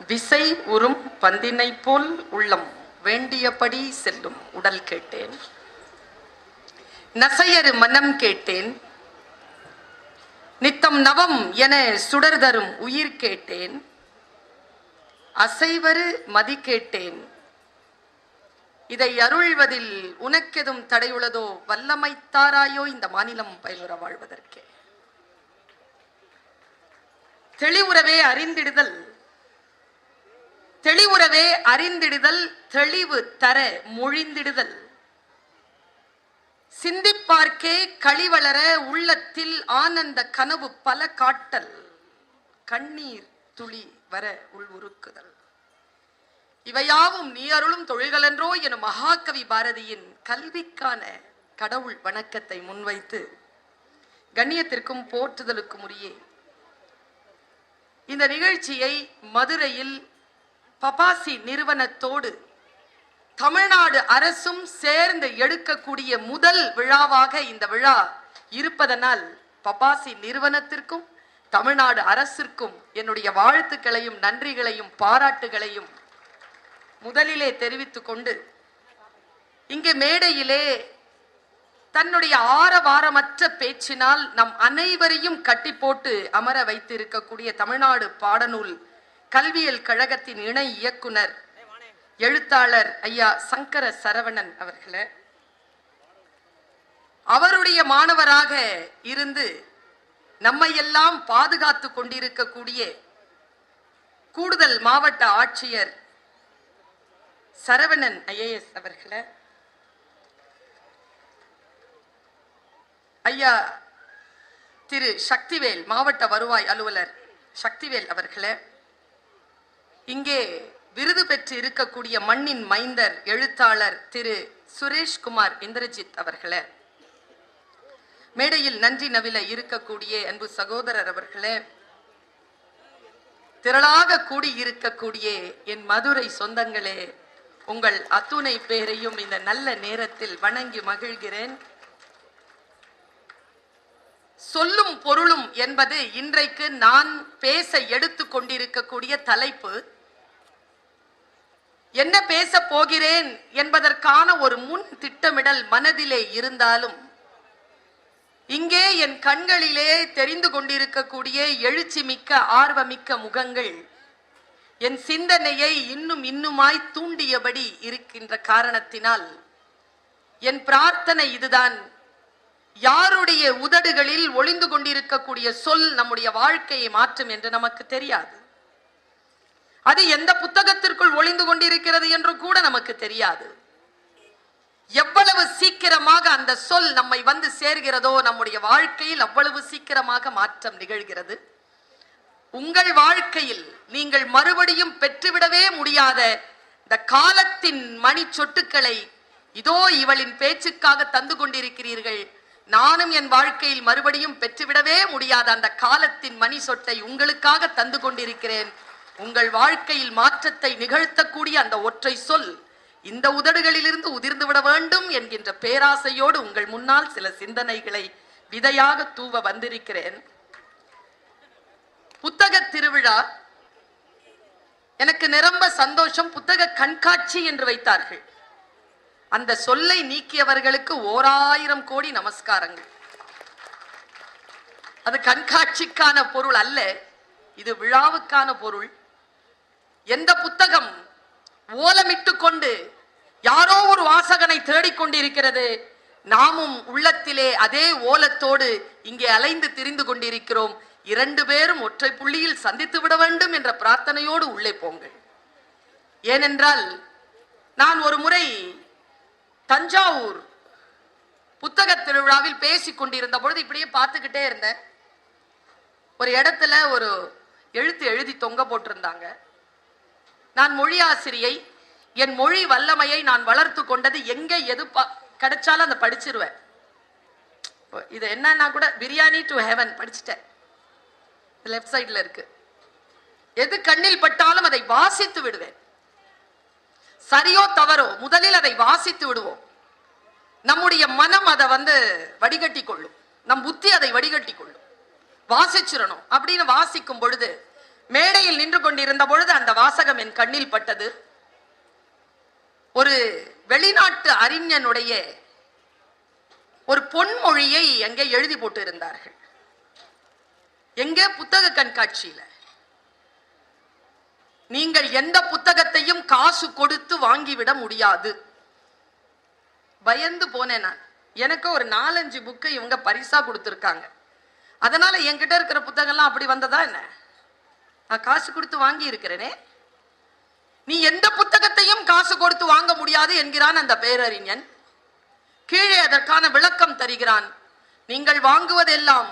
விசை உறும் பந்தினை போல் உள்ளம் வேண்டியபடி செல்லும் உடல் கேட்டேன். நசையரு மனம் கேட்டேன். நித்தம் நவம் என சுடர் தரும் உயிர் கேட்டேன். அசைவரு மதி கேட்டேன். இதை அருள்வதில் உனக்கெதும் தடையுள்ளதோ? வல்லமைத்தாராயோ இந்த மாநிலம் பயிலுற வாழ்வதற்கே. தெளிவுறவே அறிந்திடுதல், தெளிவுறவே அறிந்திடுதல், தெளிவு தர மொழிந்திடுதல், சிந்திப்பார்க்கே களிவளர உள்ளத்தில் ஆனந்த கனவு பல காட்டல், கண்ணீர் துளி வர உள் உருக்குதல். இவையாவும் நீ அருளும் தொழில்களென்றோ எனும் மகாகவி பாரதியின் கல்விக்கான கடவுள் வணக்கத்தை முன்வைத்து கண்ணியத்திற்கும் போற்றுதலுக்கும் உரிய இந்த நிகழ்ச்சியை மதுரையில் பபாசி நிறுவனத்தோடு தமிழ்நாடு அரசும் சேர்ந்து எடுக்கக்கூடிய முதல் விழாவாக இந்த விழா இருப்பதனால் பபாசி நிறுவனத்திற்கும் தமிழ்நாடு அரசிற்கும் என்னுடைய வாழ்த்துக்களையும் நன்றிகளையும் பாராட்டுகளையும் முதலிலே தெரிவித்துக் கொண்டு, இங்கே மேடையிலே தன்னுடைய ஆரவாரமற்ற பேச்சினால் நம் அனைவரையும் கட்டி போட்டு அமர வைத்திருக்கக்கூடிய தமிழ்நாடு பாடநூல் கல்வியல் கழகத்தின் இணை இயக்குனர் எழுத்தாளர் ஐயா சங்கர சரவணன் அவர்களே, அவருடைய மாணவராக இருந்து நம்மையெல்லாம் பாதுகாத்து கொண்டிருக்கக்கூடிய கூடுதல் மாவட்ட ஆட்சியர் சரவணன் IAS அவர்களே, ஐயா திரு சக்திவேல் மாவட்ட வருவாய் அலுவலர் சக்திவேல் அவர்களே, இங்கே விருது பெற்று இருக்கக்கூடிய மண்ணின் மைந்தர் எழுத்தாளர் திரு சுரேஷ்குமார் இந்திரஜித் அவர்களே, மேடையில் நன்றி நவில இருக்கக்கூடிய அன்பு சகோதரர் அவர்களே, திரளாக கூடியிருக்கக்கூடிய என் மதுரை சொந்தங்களே, உங்கள் அத்துணை பேரையும் இந்த நல்ல நேரத்தில் வணங்கி மகிழ்கிறேன். சொல்லும் பொருளும் என்பது இன்றைக்கு நான் பேச எடுத்துக் கொண்டிருக்கக்கூடிய தலைப்பு. என்ன பேச போகிறேன் என்பதற்கான ஒரு முன் திட்டமிடல் மனதிலே இருந்தாலும், இங்கே என் கண்களிலே தெரிந்து கொண்டிருக்கக்கூடிய எழுச்சி மிக்க ஆர்வமிக்க முகங்கள் என் சிந்தனையை இன்னுமாய் தூண்டியபடி இருக்கின்ற காரணத்தினால் என் பிரார்த்தனை இதுதான். யாருடைய உதடுகளில் ஒளிந்து கொண்டிருக்கக்கூடிய சொல் நம்முடைய வாழ்க்கையை மாற்றும் என்று நமக்கு தெரியாது. அது எந்த புத்தகத்திற்குள் ஒளிந்து கொண்டிருக்கிறது என்று கூட நமக்கு தெரியாது. எவ்வளவு சீக்கிரமாக அந்த சொல் நம்மை வந்து சேர்கிறதோ நம்முடைய வாழ்க்கையில் அவ்வளவு சீக்கிரமாக மாற்றம் நிகழ்கிறது. உங்கள் வாழ்க்கையில் நீங்கள் மறுபடியும் பெற்றுவிடவே முடியாத இந்த காலத்தின் மணி சொட்டுக்களை இதோ இவளின் பேச்சுக்காக தந்து கொண்டிருக்கிறீர்கள். நானும் என் வாழ்க்கையில் மறுபடியும் பெற்றுவிடவே முடியாத அந்த காலத்தின் மணி சொட்டை உங்களுக்காக தந்து கொண்டிருக்கிறேன். உங்கள் வாழ்க்கையில் மாற்றத்தை நிகழ்த்தக்கூடிய அந்த ஒற்றை சொல் இந்த உதடுகளிலிருந்து உதிர்ந்து விட வேண்டும் என்கின்ற பேராசையோடு உங்கள் முன்னால் சில சிந்தனைகளை விதையாக தூவ வந்திருக்கிறேன். புத்தக திருவிழா எனக்கு நிரம்ப சந்தோஷம். புத்தக கண்காட்சி என்று வைத்தார்கள். அந்த சொல்லை நீக்கியவர்களுக்கு 1000 கோடி நமஸ்காரங்கள். அது கண்காட்சிக்கான பொருள் அல்ல, இது விழாவுக்கான பொருள். எந்த புத்தகம் ஓலமிட்டு கொண்டு யாரோ ஒரு வாசகனை தேடிக்கொண்டிருக்கிறது, நாமும் உள்ளத்திலே அதே ஓலத்தோடு இங்கே அலைந்து திரிந்து கொண்டிருக்கிறோம். 2 பேரும் ஒற்றை புள்ளியில் சந்தித்து விட வேண்டும் என்ற பிரார்த்தனையோடு உள்ளே போங்கள். ஏனென்றால் நான் ஒரு முறை தஞ்சாவூர் புத்தக திருவிழாவில் பேசிக் கொண்டிருந்த பொழுது இப்படியே பார்த்துக்கிட்டே இருந்தேன். ஒரு இடத்துல ஒரு எழுத்து எழுதி தொங்க போட்டிருந்தாங்க. நான் மொழி ஆசிரியை, என் மொழி வல்லமையை நான் வளர்த்து கொண்டது எங்க எது கிடைச்சாலும் அதை படிச்சிருவேன். இது என்னன்னா கூட பிரியாணி டு ஹெவன் படிச்சுட்டேன். லெஃப்ட் சைட்ல இருக்கு. எது கண்ணில் பட்டாலும் அதை வாசித்து விடுவேன். சரியோ தவறோ முதலில் அதை வாசித்து விடுவோம். நம்முடைய மனம் அதை வடிகட்டி கொள்ளும், நம் புத்தி அதை வடிகட்டி கொள்ளும். வாசிச்சிடணும் அப்படின்னு வாசிக்கும் பொழுது மேடையில் நின்று கொண்டிருந்த பொழுது அந்த வாசகம் என் கண்ணில் பட்டது. ஒரு வெளிநாட்டு அறிஞனுடைய ஒரு பொன்மொழியை அங்கே எழுதி போட்டு இருந்தார்கள். எங்கே? புத்தக கண்காட்சியில. நீங்கள் எந்த புத்தகத்தையும் காசு கொடுத்து வாங்கிவிட முடியாது. பயந்து போனேன் நான். எனக்கு ஒரு 4-5 புக்கு இவங்க பரிசா கொடுத்துருக்காங்க. அதனால என்கிட்ட இருக்கிற புத்தகம்லாம் அப்படி வந்ததா என்ன? நான் காசு கொடுத்து வாங்கி இருக்கிறேனே. நீ எந்த புத்தகத்தையும் காசு கொடுத்து வாங்க முடியாது என்கிறான் அந்த பேரறிஞன். கீழே அதற்கான விளக்கம் தருகிறான். நீங்கள் வாங்குவதெல்லாம்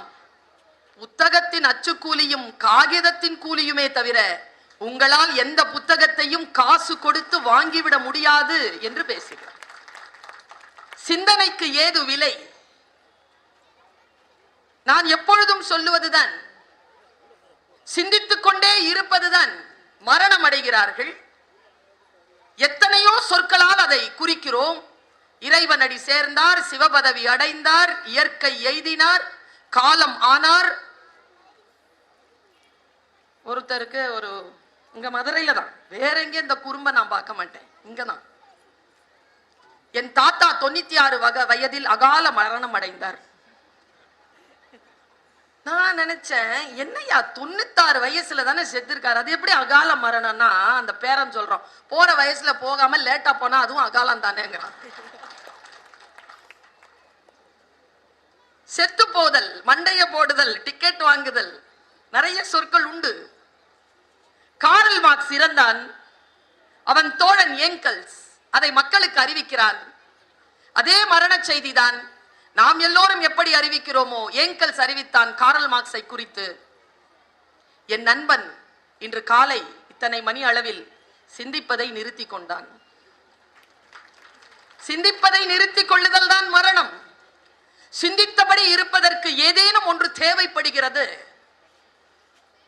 புத்தகத்தின் அச்சுக்கூலியும் காகிதத்தின் கூலியுமே தவிர உங்களால் எந்த புத்தகத்தையும் காசு கொடுத்து வாங்கிவிட முடியாது என்று பேசுகிறார். சிந்தனைக்கு ஏது விலை? நான் எப்பொழுதும் சொல்லுவதுதான், சிந்தித்துக் கொண்டே இருப்பதுதான். மரணம் அடைகிறார்கள். எத்தனையோ சொற்களால் அதை குறிக்கிறோம். இறைவனடி சேர்ந்தார், சிவபதவி அடைந்தார், இயற்கை எய்தினார், காலம் ஆனார். ஒருத்தருக்கு ஒரு இங்க மதுரையில தான், வேற எங்க இந்த குறும்ப நான் பார்க்க மாட்டேன், இங்கதான். என் தாத்தா 96 வயதில் அகால மரணம் அடைந்தார். நான் நினைச்சேன், என்னையா 96 வயசுல தானே செத்துருக்காரு, அது எப்படி அகால மரணம்னா? அந்த பேரன் சொல்றோம், போற வயசுல போகாம லேட்டா போனா அதுவும் அகாலம் தானேங்கிறான். செத்து போதல், மண்டைய போடுதல், டிக்கெட் வாங்குதல், நிறைய சொற்கள் உண்டு. கார்ல் மார்க்ஸ் இறந்தான். அவன் தோழன் ஏங்கல்ஸ் அதை மக்களுக்கு அறிவிக்கிறான். அதே மரண செய்திதான் நாம் எல்லோரும் எப்படி அறிவிக்கிறோமோ ஏங்கல்ஸ் அறிவித்தான் கார்ல் மார்க்ஸை குறித்து. என் நண்பன் இன்று காலை இத்தனை மணி அளவில் சிந்திப்பதை நிறுத்தி கொண்டான். சிந்திப்பதை நிறுத்திக் கொள்ளுதல் தான் மரணம். சிந்தித்தபடி இருப்பதற்கு ஏதேனும் ஒன்று தேவைப்படுகிறது.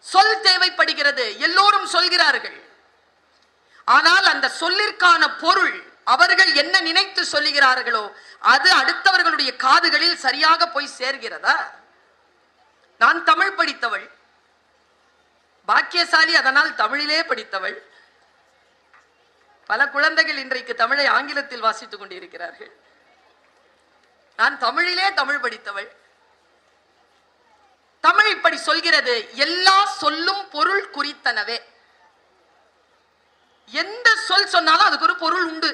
சொல் தேவைப்படுகிறது. எல்லோரும் சொல்கிறார்கள். ஆனால் அந்த சொல்லிற்கான பொருள் அவர்கள் என்ன நினைத்து சொல்லுகிறார்களோ அது அடுத்தவர்களுடைய காதுகளில் சரியாக போய் சேர்கிறதா? நான் தமிழ் படித்தவள், பாக்கியசாலி, அதனால் தமிழிலே படித்தவள். பல குழந்தைகள் இன்றைக்கு தமிழை ஆங்கிலத்தில் வாசித்துக் கொண்டிருக்கிறார்கள். நான் தமிழிலே தமிழ் படித்தவள். தமிழ் இப்படி சொல்கிறது, எல்லா சொல்லும் பொருள் குறித்தனவே. எந்த சொல் சொன்னாலும் அதுக்கு ஒரு பொருள் உண்டு.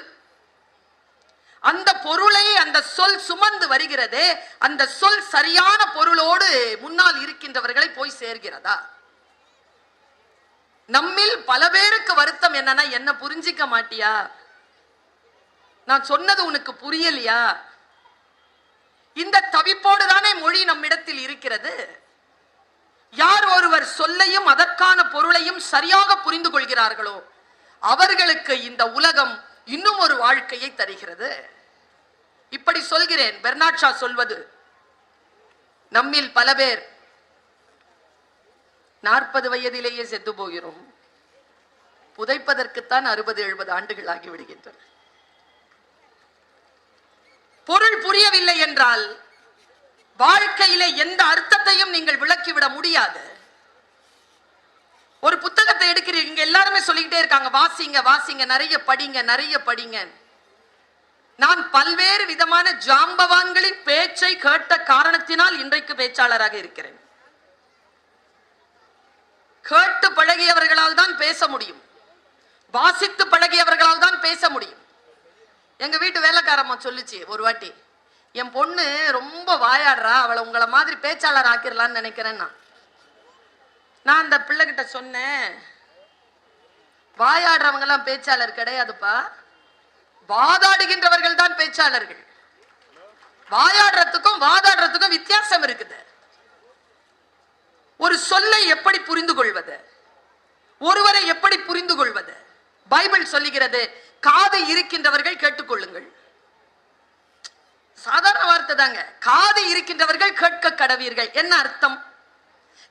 அந்த பொருளை அந்த சொல் சுமந்து வருகிறது. அந்த சொல் சரியான பொருளோடு முன்னால் இருக்கின்றவர்களை போய் சேர்கிறதா? நம்மில் பல பேருக்கு வருத்தம் என்னன்னா, என்ன புரிஞ்சிக்க மாட்டியா, நான் சொன்னது உனக்கு புரியலையா? இந்த தவிப்போடு தானே மொழி நம்மிடத்தில் இருக்கிறது. யார் ஒருவர் சொல்லையும் அதற்கான பொருளையும் சரியாக புரிந்து கொள்கிறார்களோ அவர்களுக்கு இந்த உலகம் இன்னும் ஒரு வாழ்க்கையை தருகிறது. இப்படி சொல்கிறேன். பெர்னாட் ஷா சொல்வது, நம்மில் பல பேர் 40 வயதிலேயே செத்து போகிறோம். புதைப்பதற்குத்தான் 60-70 ஆண்டுகள் ஆகிவிடுகின்றன. பொருள் புரியவில்லை என்றால் வாழ்க்கையிலே எந்த அர்த்தத்தையும் நீங்கள் விளக்கிவிட முடியாது. ஒரு புத்தகத்தை எடுக்கிறீங்க, எல்லாருமே சொல்லிக்கிட்டே இருக்காங்க, வாசிங்க வாசிங்க, நிறைய படிங்க நிறைய படிங்க. நான் பல்வேறு விதமான ஜாம்பவான்களின் பேச்சை கேட்ட காரணத்தினால் இன்றைக்கு பேச்சாளராக இருக்கிறேன். கேட்டு பழகியவர்களால் தான் பேச முடியும், வாசித்து பழகியவர்களால் தான் பேச முடியும். எங்க வீட்டு வேலைக்காரம்மா சொல்லுச்சு ஒரு வாட்டி, என் பொண்ணு ரொம்ப வாயாடுறா, அவளை உங்களை மாதிரி பேச்சாளர் ஆக்கிடலான்னு நினைக்கிறேன். நான் அந்த பிள்ளைகிட்ட சொன்னேன், வாயாடுறவங்க எல்லாம் பேச்சாளர் கிடையாதுப்பா, வாதாடுகின்றவர்கள் தான் பேச்சாளர்கள். வாயாடுறதுக்கும் வாதாடுறதுக்கும் வித்தியாசம் இருக்குது. ஒரு சொல்லை எப்படி புரிந்து கொள்வது, ஒருவரை எப்படி புரிந்து கொள்வது? பைபிள் சொல்லுகிறது, காது இருக்கின்றவர்கள் கேட்டுக்கொள்ளுங்கள். சாதாரண வார்த்தை தாங்க, காது இருக்கின்றவர்கள் கேட்க கடவீர்கள். என்ன அர்த்தம்?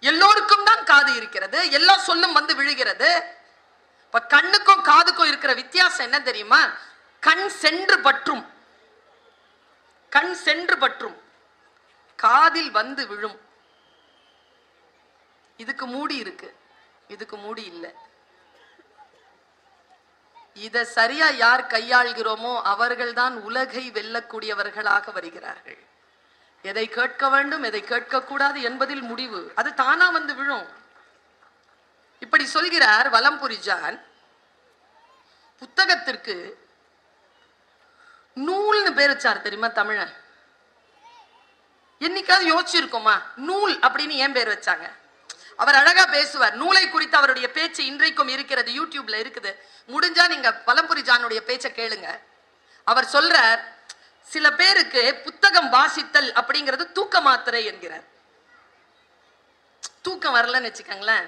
எல்லோருக்கும் தான் காது இருக்கிறது, எல்லா சொல்லும் வந்து விழுகிறது. இப்ப கண்ணுக்கும் காதுக்கும் இருக்கிற வித்தியாசம் என்ன தெரியுமா? கண் சென்று பற்றும், கண் சென்று பற்றும், காதில் வந்து விழும். இதுக்கு மூடி இருக்கு. இதுக்கு மூடி இல்லை. இத சரியா யார் கையாள்கிறோமோ அவர்கள்தான் உலகை வெல்லக்கூடியவர்களாக வருகிறார்கள். எதை கேட்க வேண்டும், எதை கேட்க கூடாது என்பதில் முடிவு அது தானா வந்து விழும். இப்படி சொல்கிறார் வலம்புரி ஜான். புத்தகத்திற்கு நூல்னு பேர் வச்சார் தெரியுமா தமிழன்? என்னைக்காவது யோசிச்சிருக்கோமா நூல் அப்படின்னு ஏன் பேர் வச்சாங்க? அவர் அழகா பேசுவார். நூலை குறித்து அவருடைய பேச்சு இன்றைக்கும் இருக்கிறது, யூடியூப்ல இருக்குது. முடிஞ்சா நீங்க வலம்புரி ஜானுடைய பேச்சை கேளுங்க. அவர் சொல்றார், சில பேருக்கு புத்தகம் வாசித்தல் அப்படிங்கிறது தூக்க மாத்திரை என்கிறார். தூக்கம் வரலன்னு வச்சுக்கோங்களேன்,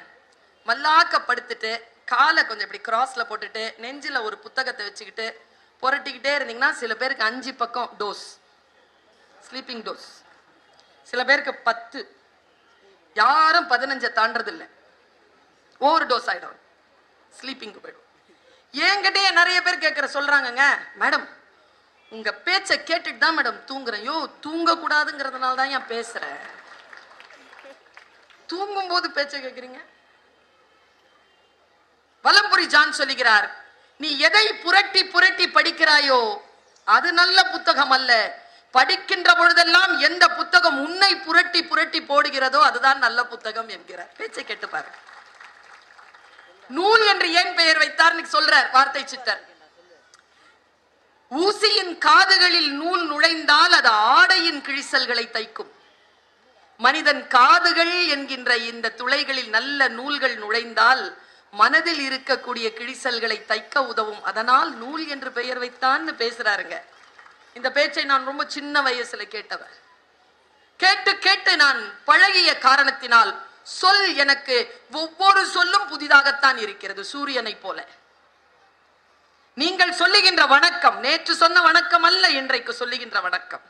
மல்லாக்கப்படுத்திட்டு காலை கொஞ்சம் இப்படி கிராஸ்ல போட்டுட்டு நெஞ்சில ஒரு புத்தகத்தை வச்சுக்கிட்டு புரட்டிக்கிட்டே இருந்தீங்கன்னா சில பேருக்கு 5 பக்கம் டோஸ், ஸ்லீப்பிங் டோஸ். சில பேருக்கு 10, யாரும் 15 தாண்டது இல்லை, ஓவர் டோஸ் ஆயிடும், ஸ்லீப்பிங்கு போயிடும். என்கிட்டயே நிறைய பேர் கேட்கிற சொல்றாங்கங்க, மேடம் உங்க பேச்சை கேட்டுட்டு தான் மேடம் தூங்குறேன். யோ, தூங்க கூடாதுங்கிறதுனால தான் ஏன் பேசுறேன், தூங்கும் போது பேச்சை கேட்கிறீங்க. வலம்புரி ஜான் சொல்லுகிறார், நீ எதை புரட்டி புரட்டி படிக்கிறாயோ அது நல்ல புத்தகம் அல்ல. படிக்கின்ற பொழுதெல்லாம் எந்த புத்தகம் உன்னை புரட்டி புரட்டி போடுகிறதோ அதுதான் நல்ல புத்தகம் என்கிறார். பேச்சை கேட்டுப்பாரு. நூல் என்று ஏன் பெயர் வைத்தார் சொல்றார் வார்த்தை சித்தர். ஊசியின் காதுகளில் நூல் நுழைந்தால் அது ஆடையின் கிழிசல்களை தைக்கும். மனிதன் காதுகள் என்கின்ற இந்த துளைகளில் நல்ல நூல்கள் நுழைந்தால் மனதில் இருக்கக்கூடிய கிழிசல்களை தைக்க உதவும். அதனால் நூல் என்று பெயர் வைத்தான்னு பேசுறாருங்க. இந்த பேச்சை நான் ரொம்ப சின்ன வயசுல கேட்டவர். கேட்டு கேட்டு நான் பழகிய காரணத்தினால் சொல் எனக்கு ஒவ்வொரு சொல்லும் புதிதாகத்தான் இருக்கிறது, சூரியனை போல. நீங்கள் சொல்லுகின்ற வணக்கம் நேற்று சொன்ன வணக்கம் அல்ல, இன்றைக்கு சொல்லுகின்ற வணக்கம்.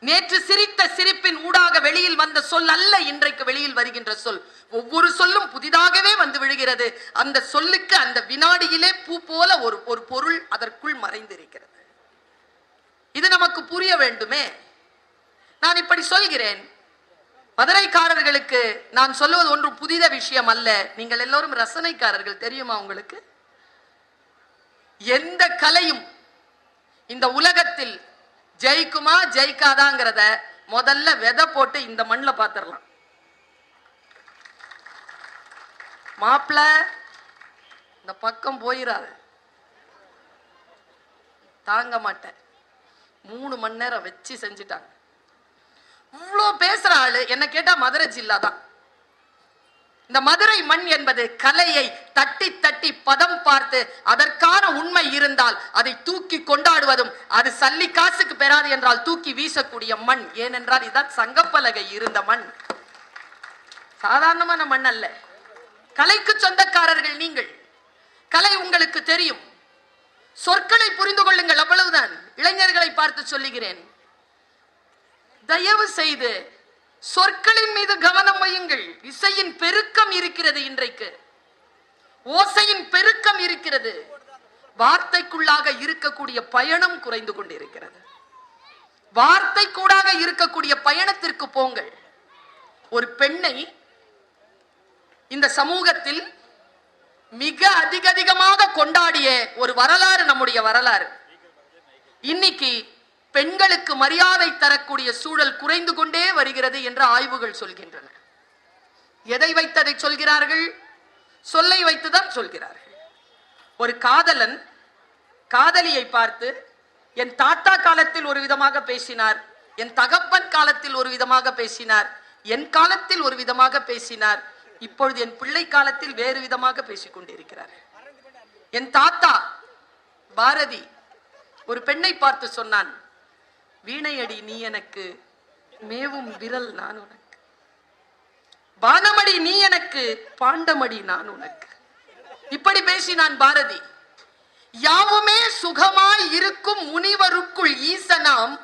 நேற்று சிரித்த சிரிப்பின் ஊடாக வெளியில் வந்த சொல் அல்ல, இன்றைக்கு வெளியில் வருகின்ற சொல். ஒவ்வொரு சொல்லும் புதிதாகவே வந்து விழுகிறது. அந்த சொல்லுக்கு அந்த வினாடியிலே பூ போல ஒரு பொருள் அதற்குள் மறைந்திருக்கிறது. இது நமக்கு புரிய வேண்டுமே. நான் இப்படி சொல்கிறேன், மதுரைக்காரர்களுக்கு நான் சொல்லுவது ஒன்றும் புதித விஷயம் அல்ல. நீங்கள் எல்லோரும் ரசனைக்காரர்கள், தெரியுமா உங்களுக்கு? எந்த கலையும் இந்த உலகத்தில் ஜெயிக்குமா ஜெயிக்காதாங்கிறத முதல்ல விதை போட்டு இந்த மண்ணில் பார்த்துடலாம். மாப்பிள்ள இந்த பக்கம் போயிடாது, தாங்க மாட்டேன். 3 மணி நேரம் வச்சு செஞ்சுட்டாங்க. இவ்வளோ பேசுற ஆளு என்ன கேட்டா மதுரை ஜில்லா தான். இந்த மதுரை மண் என்பது கலையை தட்டி தட்டி பதம் பார்த்து அதற்கான உண்மை இருந்தால் அதை தூக்கி கொண்டாடுவதும், அது சல்லி காசுக்கு பெறாது என்றால் தூக்கி வீசக்கூடிய மண். ஏனென்றால் இதுதான் சங்கப்பலகை இருந்த மண், சாதாரணமான மண் அல்ல. கலைக்கு சொந்தக்காரர்கள் நீங்கள், கலை உங்களுக்கு தெரியும். சொற்களை புரிந்து கொள்ளுங்கள், அவ்வளவுதான். இளைஞர்களை பார்த்து சொல்லுகிறேன், தயவு செய்து சொற்களின் மீது கவனம் வையுங்கள். இசையின் பெருக்கம் இருக்கிறது, இன்றைக்கு ஓசையின் பெருக்கம் இருக்கிறது. வார்த்தைக்குள்ளாக இருக்கக்கூடிய பயணம் குறைந்து கொண்டிருக்கிறது. வார்த்தை கூடாக இருக்கக்கூடிய பயணத்திற்கு போங்கள். ஒரு பெண்ணை இந்த சமூகத்தில் மிக அதிகமாக கொண்டாடிய ஒரு வரலாறு நம்முடைய வரலாறு. இன்னைக்கு பெண்களுக்கு மரியாதை தரக்கூடிய சூழல் குறைந்து கொண்டே வருகிறது என்று ஆய்வுகள் சொல்கின்றன. எதை வைத்ததை சொல்கிறார்கள்? சொல்லை வைத்துதான் சொல்கிறார்கள். ஒரு காதலன் காதலியை பார்த்து, என் தாத்தா காலத்தில் ஒரு விதமாக பேசினார், என் தகப்பன் காலத்தில் ஒரு விதமாக பேசினார், என் காலத்தில் ஒரு விதமாக பேசினார், இப்பொழுது என் பிள்ளை காலத்தில் வேறு விதமாக பேசிக் கொண்டிருக்கிறார். என் தாத்தா பாரதி ஒரு பெண்ணை பார்த்து சொன்னான், வீணையடி நீ எனக்கு, மேவும் விரல் நான் உனக்கு, பானமடி நீ எனக்கு, பாண்டமடி நான் உனக்கு. இப்படி பேசினான் பாரதி. யாவுமே சுகமாய் இருக்கும் முனிவருக்குள் ஈசனாம்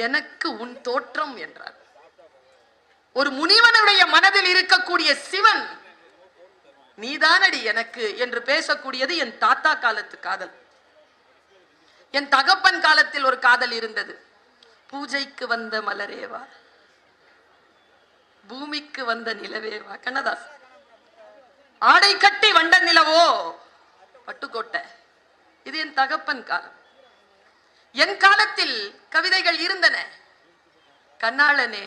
எனக்கு உன் தோற்றம் என்றார். ஒரு முனிவனுடைய மனதில் இருக்கக்கூடிய சிவன் நீதானடி எனக்கு என்று பேசக்கூடியது என் தாத்தா காலத்து காதல். என் தகப்பன் காலத்தில் ஒரு காதல் இருந்தது. பூஜைக்கு வந்த மலரேவா, பூமிக்கு வந்த நிலவேவா, கண்ணதாசன். ஆடை கட்டி வண்ட நிலவோ பட்டுக்கோட்டை. இது என் தகப்பன் காலம். என் காலத்தில் கவிதைகள் இருந்தன. கண்ணாளனே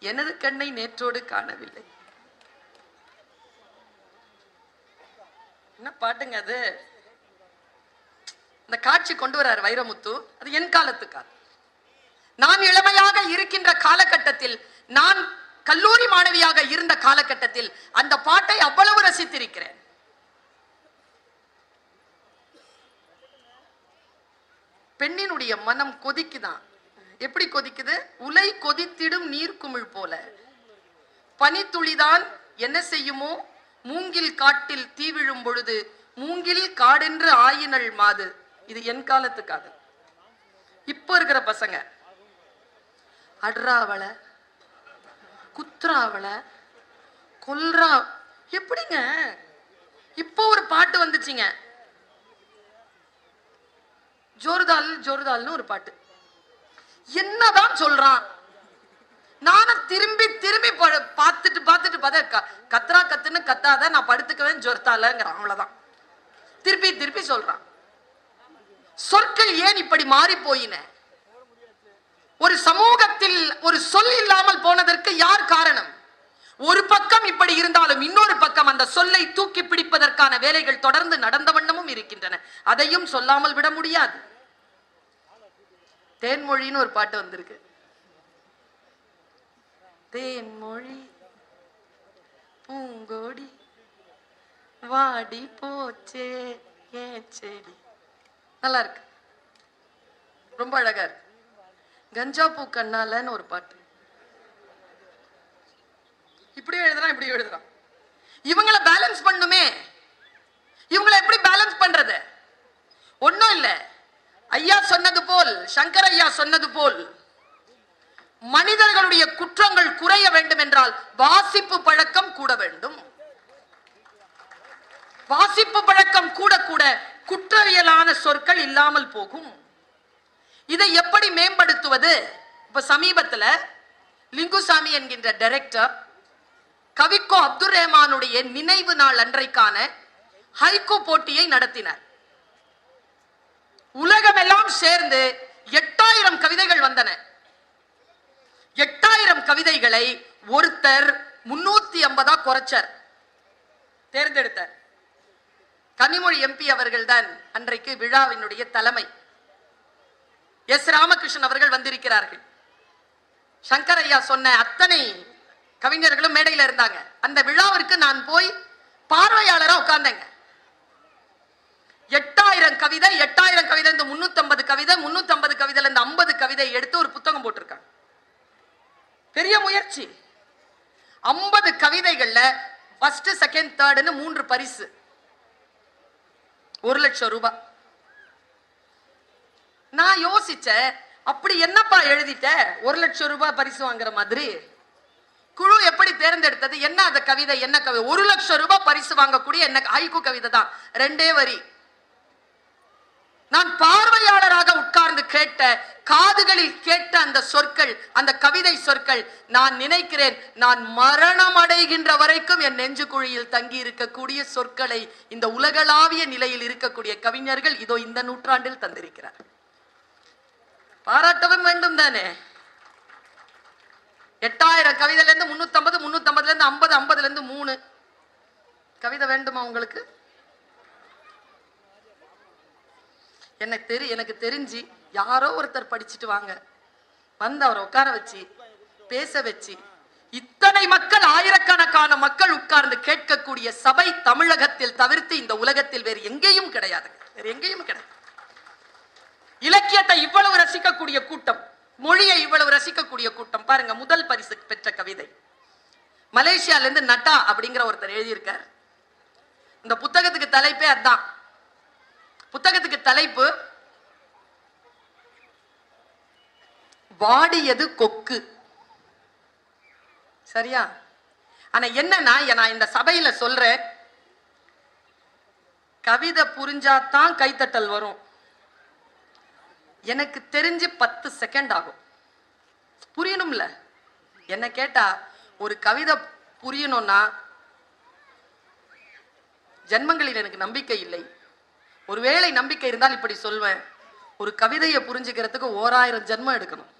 எனது கண்ணை நேற்றோடு காணவில்லை. என்ன பாட்டுங்க அது? இந்த காட்சி கொண்டு வர்றார் வைரமுத்து. அது என் காலத்து காலம். நான் இளமையாக இருக்கின்ற காலகட்டத்தில், நான் கல்லூரி மாணவியாக இருந்த காலகட்டத்தில் அந்த பாட்டை அவ்வளவு ரசித்திருக்கிறேன். பெண்ணினுடைய மனம் கொதிக்குதான். எப்படி கொதிக்குது? உலை கொதித்திடும் நீர்க்குமிழ் போல. பனித்துளிதான் என்ன செய்யுமோ, மூங்கில் காட்டில் தீ விழும் பொழுது மூங்கில் காடென்று ஆயினள் மாது. இது என் காலத்து காதல். இப்ப இருக்கிற பசங்க அட்ராவள, குத்ராவள, கொல்றா. எப்படிங்க? இப்போ ஒரு பாட்டு வந்துச்சுங்க, ஜோர்தால் ஜோர்தால்னு ஒரு பாட்டு. என்னதான் சொல்றான்? நானும் திரும்பி திரும்பி பார்த்துட்டு கத்ரா கத்துன்னு கத்தாத, நான் படுத்துக்கவேன் ஜொர்த்தாலங்கிறான். அவ்வளவுதான். திருப்பி திருப்பி சொல்றான். சொற்கள் ஏன் இப்படி மாறி போயின? ஒரு சமூகத்தில் ஒரு சொல் இல்லாமல் போனதற்கு யார் காரணம்? ஒரு பக்கம் இப்படி இருந்தாலும் இன்னொரு பக்கம் அந்த சொல்லை தூக்கி பிடிப்பதற்கான வேலைகள் தொடர்ந்து நடந்த வண்ணமும் இருக்கின்றன. அதையும் சொல்லாமல் விட முடியாது. தேன்மொழின்னு ஒரு பாட்டு வந்திருக்கு. தேன்மொழி பூங்கோடி வாடி போச்சே ஏன் செடி. நல்லா இருக்கு, ரொம்ப அழகா இருக்கு. கஞ்சா பூ கண்ணாலன்னு ஒரு பாட்டு. இப்படியும் எழுதுறான், இப்படியும் எழுதுறான். இவங்களை பேலன்ஸ் பண்ணுமே. இவங்களை எப்படி பேலன்ஸ் பண்றது? ஒன்னும் இல்ல. ஐயா சொன்னது போல், சங்கர் ஐயா சொன்னது போல், மனிதர்களுடைய குற்றங்கள் குறைய வேண்டும் என்றால் வாசிப்பு பழக்கம் கூட வேண்டும். வாசிப்பு பழக்கம் கூட கூட குற்றவியலான சொற்கள் இல்லாமல் போகும். இதை எப்படி மேம்படுத்துவது? இப்ப சமீபத்துல லிங்குசாமி என்கின்ற டைரக்டர் கவிக்கோ அப்துல் ரஹ்மானுடைய நினைவு நாள் அன்றைக்கான ஹைகோ போட்டியை நடத்தினார். உலகமெல்லாம் சேர்ந்து 8000 கவிதைகள் வந்தன. 8000 கவிதைகளை ஒருத்தர் 350 குறைச்சார், தேர்ந்தெடுத்தார். கனிமொழி எம்பி அவர்கள் தான் அன்றைக்கு விழாவினுடைய தலைமை. எஸ் ராமகிருஷ்ணன் அவர்கள் வந்திருக்கிறார்கள். சங்கர் ஐயா சொன்ன அத்தனை கவிஞர்களும் மேடையில் இருந்தாங்க. அந்த விழாவிற்கு நான் போய் பார்வையாளரா உட்கார்ந்தேங்க. 8000 கவிதை, 8000 கவிதை, இந்த 350 கவிதை, 350 கவிதைல இந்த 50 கவிதை எடுத்து ஒரு புத்தகம் போட்டிருக்காங்க. பெரிய முயற்சி. 50 கவிதைகள்ல ஃபர்ஸ்ட், செகண்ட், தேர்ட்னு 3 பரிசு. 1 லட்சம் ரூபாய். நான் யோசிச்சேன், அப்படி என்னப்பா எழுதிட்ட 1 லட்சம் ரூபாய் பரிசு வாங்குற மாதிரி? குழு எப்படி தேர்ந்தெடுத்தது? என்ன அந்த கவிதை, என்ன கவிதை? 1 லட்சம் ரூபாய் பரிசு வாங்கக்கூடிய என்ன ஹைக்கூ கவிதை தான், 2 வரி. நான் பார்வையாளராக உட்கார்ந்து கேட்ட, காதுகளில் கேட்ட அந்த சொற்கள், அந்த கவிதை சொற்கள், நான் நினைக்கிறேன், நான் மரணம் அடைகின்ற வரைக்கும் என் நெஞ்சு குழியில் தங்கி இருக்கக்கூடிய சொற்களை இந்த உலகளாவிய நிலையில் இருக்கக்கூடிய கவிஞர்கள் இதோ இந்த நூற்றாண்டில் தந்திருக்கிறார். பாராட்டவும் வேண்டும் தானே? 8000 கவிதையில இருந்து 350, 350ல இருந்து 50, 50ல இருந்து 3 கவிதை வேண்டுமா உங்களுக்கு? எனக்கு தெரிஞ்சு யாரோ ஒருத்தர் படிச்சுட்டு வாங்க வந்து அவரை உட்கார வச்சு பேச வச்சு, இத்தனை மக்கள், ஆயிரக்கணக்கான மக்கள் உட்கார்ந்து கேட்கக்கூடிய சபை தமிழகத்தில் தவிர்த்து இந்த உலகத்தில் வேறு எங்கேயும் கிடையாது. வேறு எங்கேயும் கிடையாது. இலக்கியத்தை இவ்வளவு ரசிக்கக்கூடிய கூட்டம், மொழியை இவ்வளவு ரசிக்கக்கூடிய கூட்டம் பாருங்க. முதல் பரிசு பெற்ற கவிதை மலேசியால இருந்து நட்டா அப்படிங்கிற ஒருத்தர் எழுதியிருக்கார். இந்த புத்தகத்துக்கு தலைப்பே அதான். புத்தகத்துக்கு தலைப்பு வாடியது கொக்கு. சரியா? ஆனா என்னன்னா, நான் இந்த சபையில சொல்றேன், கவிதை புரிஞ்சாதான் கைத்தட்டல் வரும். எனக்கு தெரிஞ்சு 10 செகண்ட் ஆகும். புரியணும்ல? என்ன கேட்டா, ஒரு கவிதை புரியணும்னா ஜென்மங்களில் எனக்கு நம்பிக்கை இல்லை. ஒருவேளை நம்பிக்கை இருந்தால் இப்படி சொல்வேன், ஒரு கவிதையை புரிஞ்சுக்கிறதுக்கு 1000 ஜென்மம் எடுக்கணும்.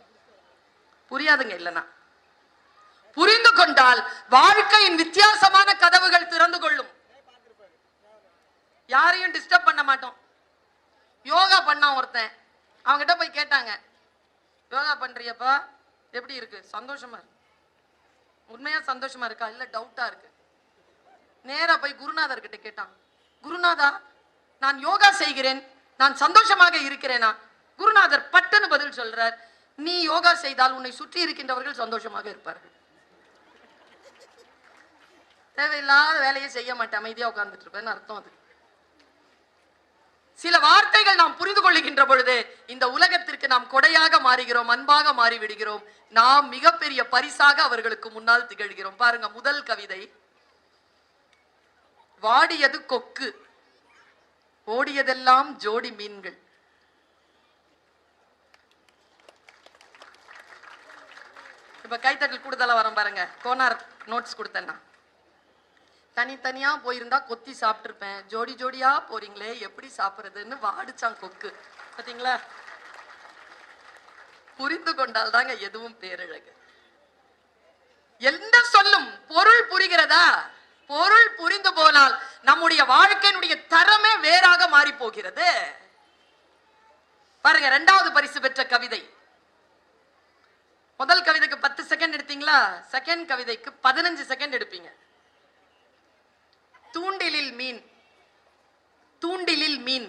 புரியாதுங்க. இல்லைன்னா புரிந்து கொண்டால் வாழ்க்கையின் வித்தியாசமான கதவுகள் திறந்து கொள்ளும். யாரையும் டிஸ்டர்ப் பண்ண மாட்டோம். யோகா பண்ணா ஒருத்தன், அவங்ககிட்ட போய் கேட்டாங்க, யோகா பண்றியப்பா எப்படி இருக்கு? சந்தோஷமா இருக்கு. உண்மையா சந்தோஷமா இருக்கா? இல்ல டவுட்டா இருக்கு. நேரா போய் குருநாதர் கிட்ட கேட்டான், குருநாதா நான் யோகா செய்கிறேன், நான் சந்தோஷமாக இருக்கிறேனா? குருநாதர் பட்டுன்னு பதில் சொல்றார், நீ யோகா செய்தால் உன்னை சுற்றி இருக்கின்றவர்கள் சந்தோஷமாக இருப்பார்கள். தேவையில்லாத வேலையை செய்ய மாட்டேன், அமைதியா உட்கார்ந்துட்டு இருப்பேன்னு அர்த்தம். அது சில வார்த்தைகள் நாம் புரிந்து கொள்ளுகின்ற பொழுது இந்த உலகத்திற்கு நாம் கொடையாக மாறுகிறோம், அன்பாக மாறிவிடுகிறோம். நாம் மிகப்பெரிய பரிசாக அவர்களுக்கு முன்னால் திகழ்கிறோம். பாருங்க, முதல் கவிதை, வாடியது கொக்கு, ஓடியதெல்லாம் ஜோடி மீன்கள். இப்ப கைத்தட்டல் கூடுதலா வரும் பாருங்க. கோனார் நோட்ஸ் கொடுத்தேன்னா, தனித்தனியா போயிருந்தா கொத்தி சாப்பிட்டு இருப்பேன், ஜோடி ஜோடியா போறீங்களே எப்படி சாப்பிடுறதுன்னு வாடிச்சான் கொக்கு. பாத்தீங்களா? புரிந்து கொண்டால் தாங்க எதுவும் பேரழகு. எந்த சொல்லும் பொருள் புரிகிறதா? பொருள் புரிந்து போனால் நம்முடைய வாழ்க்கையினுடைய தரமே வேறாக மாறி போகிறது. பாருங்க, 2வது பரிசு பெற்ற கவிதை. முதல் கவிதைக்கு 10 செகண்ட் எடுத்தீங்களா? செகண்ட் கவிதைக்கு 15 செகண்ட் எடுப்பீங்க. தூண்டிலில் மீன், தூண்டிலில் மீன்,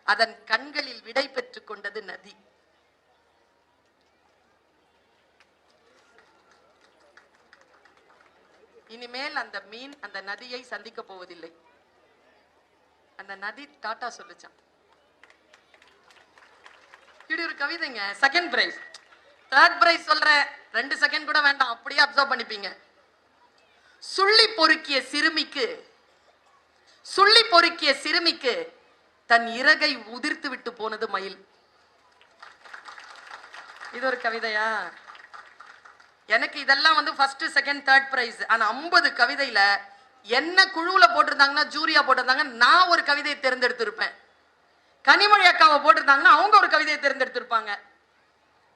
அதன் கண்களில் விடை பெற்றுக் கொண்டது நதி. இனிமேல் அந்த மீன் அந்த நதியை சந்திக்க போவதில்லை. அந்த நதி டாட்டா சொல்லுச்சான். இப்படி ஒரு கவிதைங்க. Second prize. தேர்ட் பிரைஸ் சொல்ற 2 செகண்ட் கூட வேண்டாம், அப்படியே அப்சர்வ் பண்ணிப்பீங்க. சுள்ளி பொறுக்கிய சிறுமிக்கு, சுள்ளி பொறுக்கிய சிறுமிக்கு தன் இறகை உதிர்த்து விட்டு போனது மயில். இது ஒரு கவிதையா? எனக்கு இதெல்லாம் வந்து ஃபர்ஸ்ட் செகண்ட் தேர்ட் பிரைஸ். ஆனா 50 கவிதையில என்ன குழுவுல போட்டிருந்தாங்கன்னா, ஜூரியா போட்டிருந்தாங்க, நான் ஒரு கவிதையை தேர்ந்தெடுத்திருப்பேன். கனிமொழி அக்காவை போட்டிருந்தாங்கன்னா அவங்க ஒரு கவிதையை தேர்ந்தெடுத்திருப்பாங்க.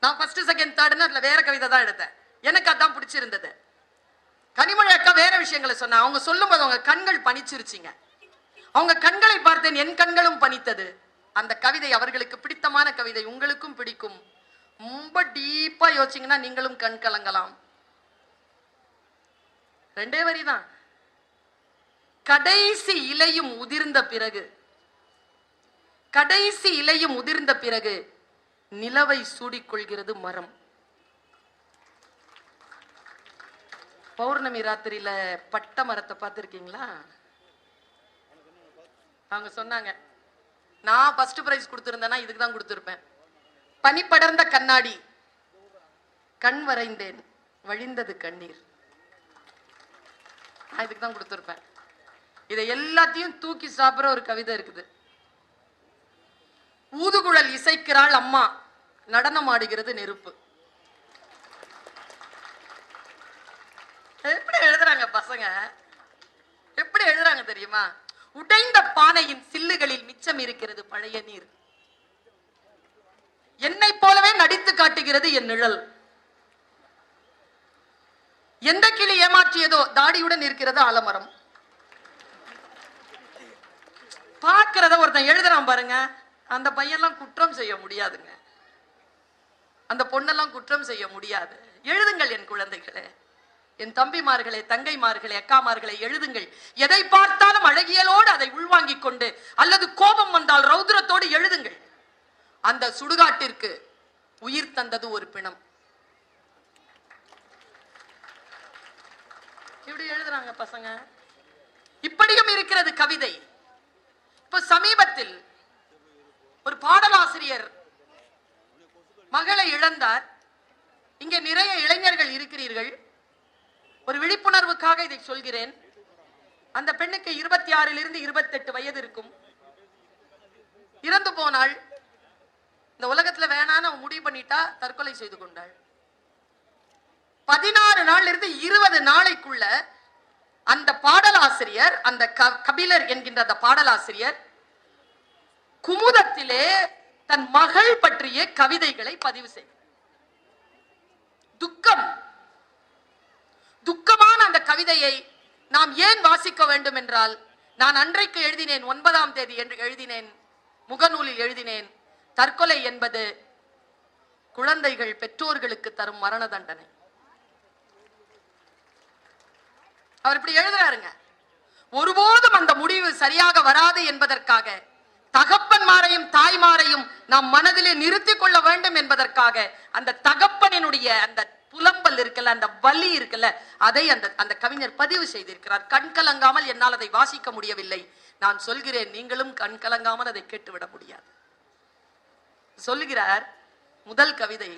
நான் ஃபர்ஸ்ட் செகண்ட் தேர்ட்னு அதுல வேற கவிதை தான் எடுத்தேன். எனக்கு அதான் பிடிச்சிருந்தது. கனிமொழி அக்கா வேற விஷயங்களை சொன்னா, அவங்க சொல்லும் போது அவங்க கண்கள் பனிச்சிருச்சிங்க. அவங்க கண்களை பார்த்தேன், என் கண்களும் பனித்தது. அந்த கவிதை அவர்களுக்கு பிடித்தமான கவிதை, உங்களுக்கும் பிடிக்கும். ரொம்ப டீப்பா யோசிச்சீங்கன்னா நீங்களும் கண் கலங்கலாம். 2 வரிதான். கடைசி இலையும் உதிர்ந்த பிறகு, கடைசி இலையும் உதிர்ந்த பிறகு நிலவை சூடிக்கொள்கிறது மரம். பௌர்ணமி ராத்திரியில பட்ட மரத்தை பார்த்திருக்கீங்களா? அவங்க சொன்னாங்க, நான் ஃபர்ஸ்ட் பிரைஸ் கொடுத்திருந்தேன்னா இதுக்கு தான் கொடுத்திருப்பேன். பனி படர்ந்த கண்ணாடி, கண் வரைந்தேன், வழிந்தது கண்ணீர். நான் இதுக்கு தான் கொடுத்திருப்பேன். இதை எல்லாத்தையும் தூக்கி சாப்பிடுற ஒரு கவிதை இருக்குது. ஊதுகுழல் இசைக்கிறாள் அம்மா, நடனம் ஆடுகிறது நெருப்பு. எப்படி எழுதுறாங்க பசங்க, எப்படி எழுதுறாங்க தெரியுமா? உடைந்த பானையின் சில்லுகளில் மிச்சம் இருக்கிறது பழைய நீர். என்னை போலவே நடித்து காட்டுகிறது என் நிழல். எந்த கிளி ஏமாற்றியதோ தாடியுடன் இருக்கிறது ஆலமரம். பார்க்கிறத ஒருத்தன் எழுதுறான் பாருங்க, அந்த பையன்லாம் குற்றம் செய்ய முடியாதுங்க, அந்த பொண்ணெல்லாம் குற்றம் செய்ய முடியாது. எழுதுங்கள் என் குழந்தைகளே, என் தம்பிமார்களே, தங்கைமார்களே, அக்காமார்களே, எழுதுங்கள். எதை பார்த்தாலும் அழகியலோடு அதை உள்வாங்கிக் கொண்டு, அல்லது கோபம் வந்தால் ரௌத்ரத்தோடு எழுதுங்கள். அந்த சுடுகாட்டிற்கு உயிர் தந்தது ஒரு பிணம். இப்படி எழுதுறாங்க பசங்க. இப்படியும் இருக்கிறது கவிதை. இப்ப சமீபத்தில் ஒரு பாடலாசிரியர் மகளை இழந்தார். இங்கே நிறைய இளைஞர்கள் இருக்கிறீர்கள், ஒரு விழிப்புணர்வுக்காக இதை சொல்கிறேன். அந்த பெண்ணுக்கு 26 to 28 வயது இருக்கும். இறந்து போனாள். இந்த உலகத்துல வேணான்னு அவன் முடிவு பண்ணிட்டா, தற்கொலை செய்து கொண்டாள். 16 நாள்ல இருந்து 20 நாளைக்குள்ள அந்த பாடலாசிரியர், அந்த கபிலர் என்கின்ற அந்த பாடலாசிரியர் குமுதத்திலே தன் மகள் பற்றிய கவிதைகளை பதிவு செய்தார். துக்கமான அந்த கவிதையை நாம் ஏன் வாசிக்க வேண்டும் என்றால், நான் அன்றைக்கு எழுதினேன், 9ஆம் தேதி என்று எழுதினேன், முகநூலில் எழுதினேன், தற்கொலை என்பது குழந்தைகள் பெற்றோர்களுக்கு தரும் மரண தண்டனை. அவர் இப்படி எழுதுறாருங்க. ஒருபோதும் அந்த முடிவு சரியாக வராது என்பதற்காக, தகப்பன்மாரையும் தாய்மாரையும் நாம் மனதிலே நிறுத்திக் கொள்ள வேண்டும் என்பதற்காக, அந்த தகப்பனினுடைய அந்த புலம்பல் இருக்குல்ல, அந்த வலி இருக்குல்ல, அதை அந்த கவிஞர் பதிவு செய்திருக்கிறார். கண் கலங்காமல் என்னால் அதை வாசிக்க முடியவில்லை. நான் சொல்கிறேன், நீங்களும் கண் கலங்காமல் அதை கேட்டுவிட முடியாது. சொல்லுகிறார் முதல் கவிதை,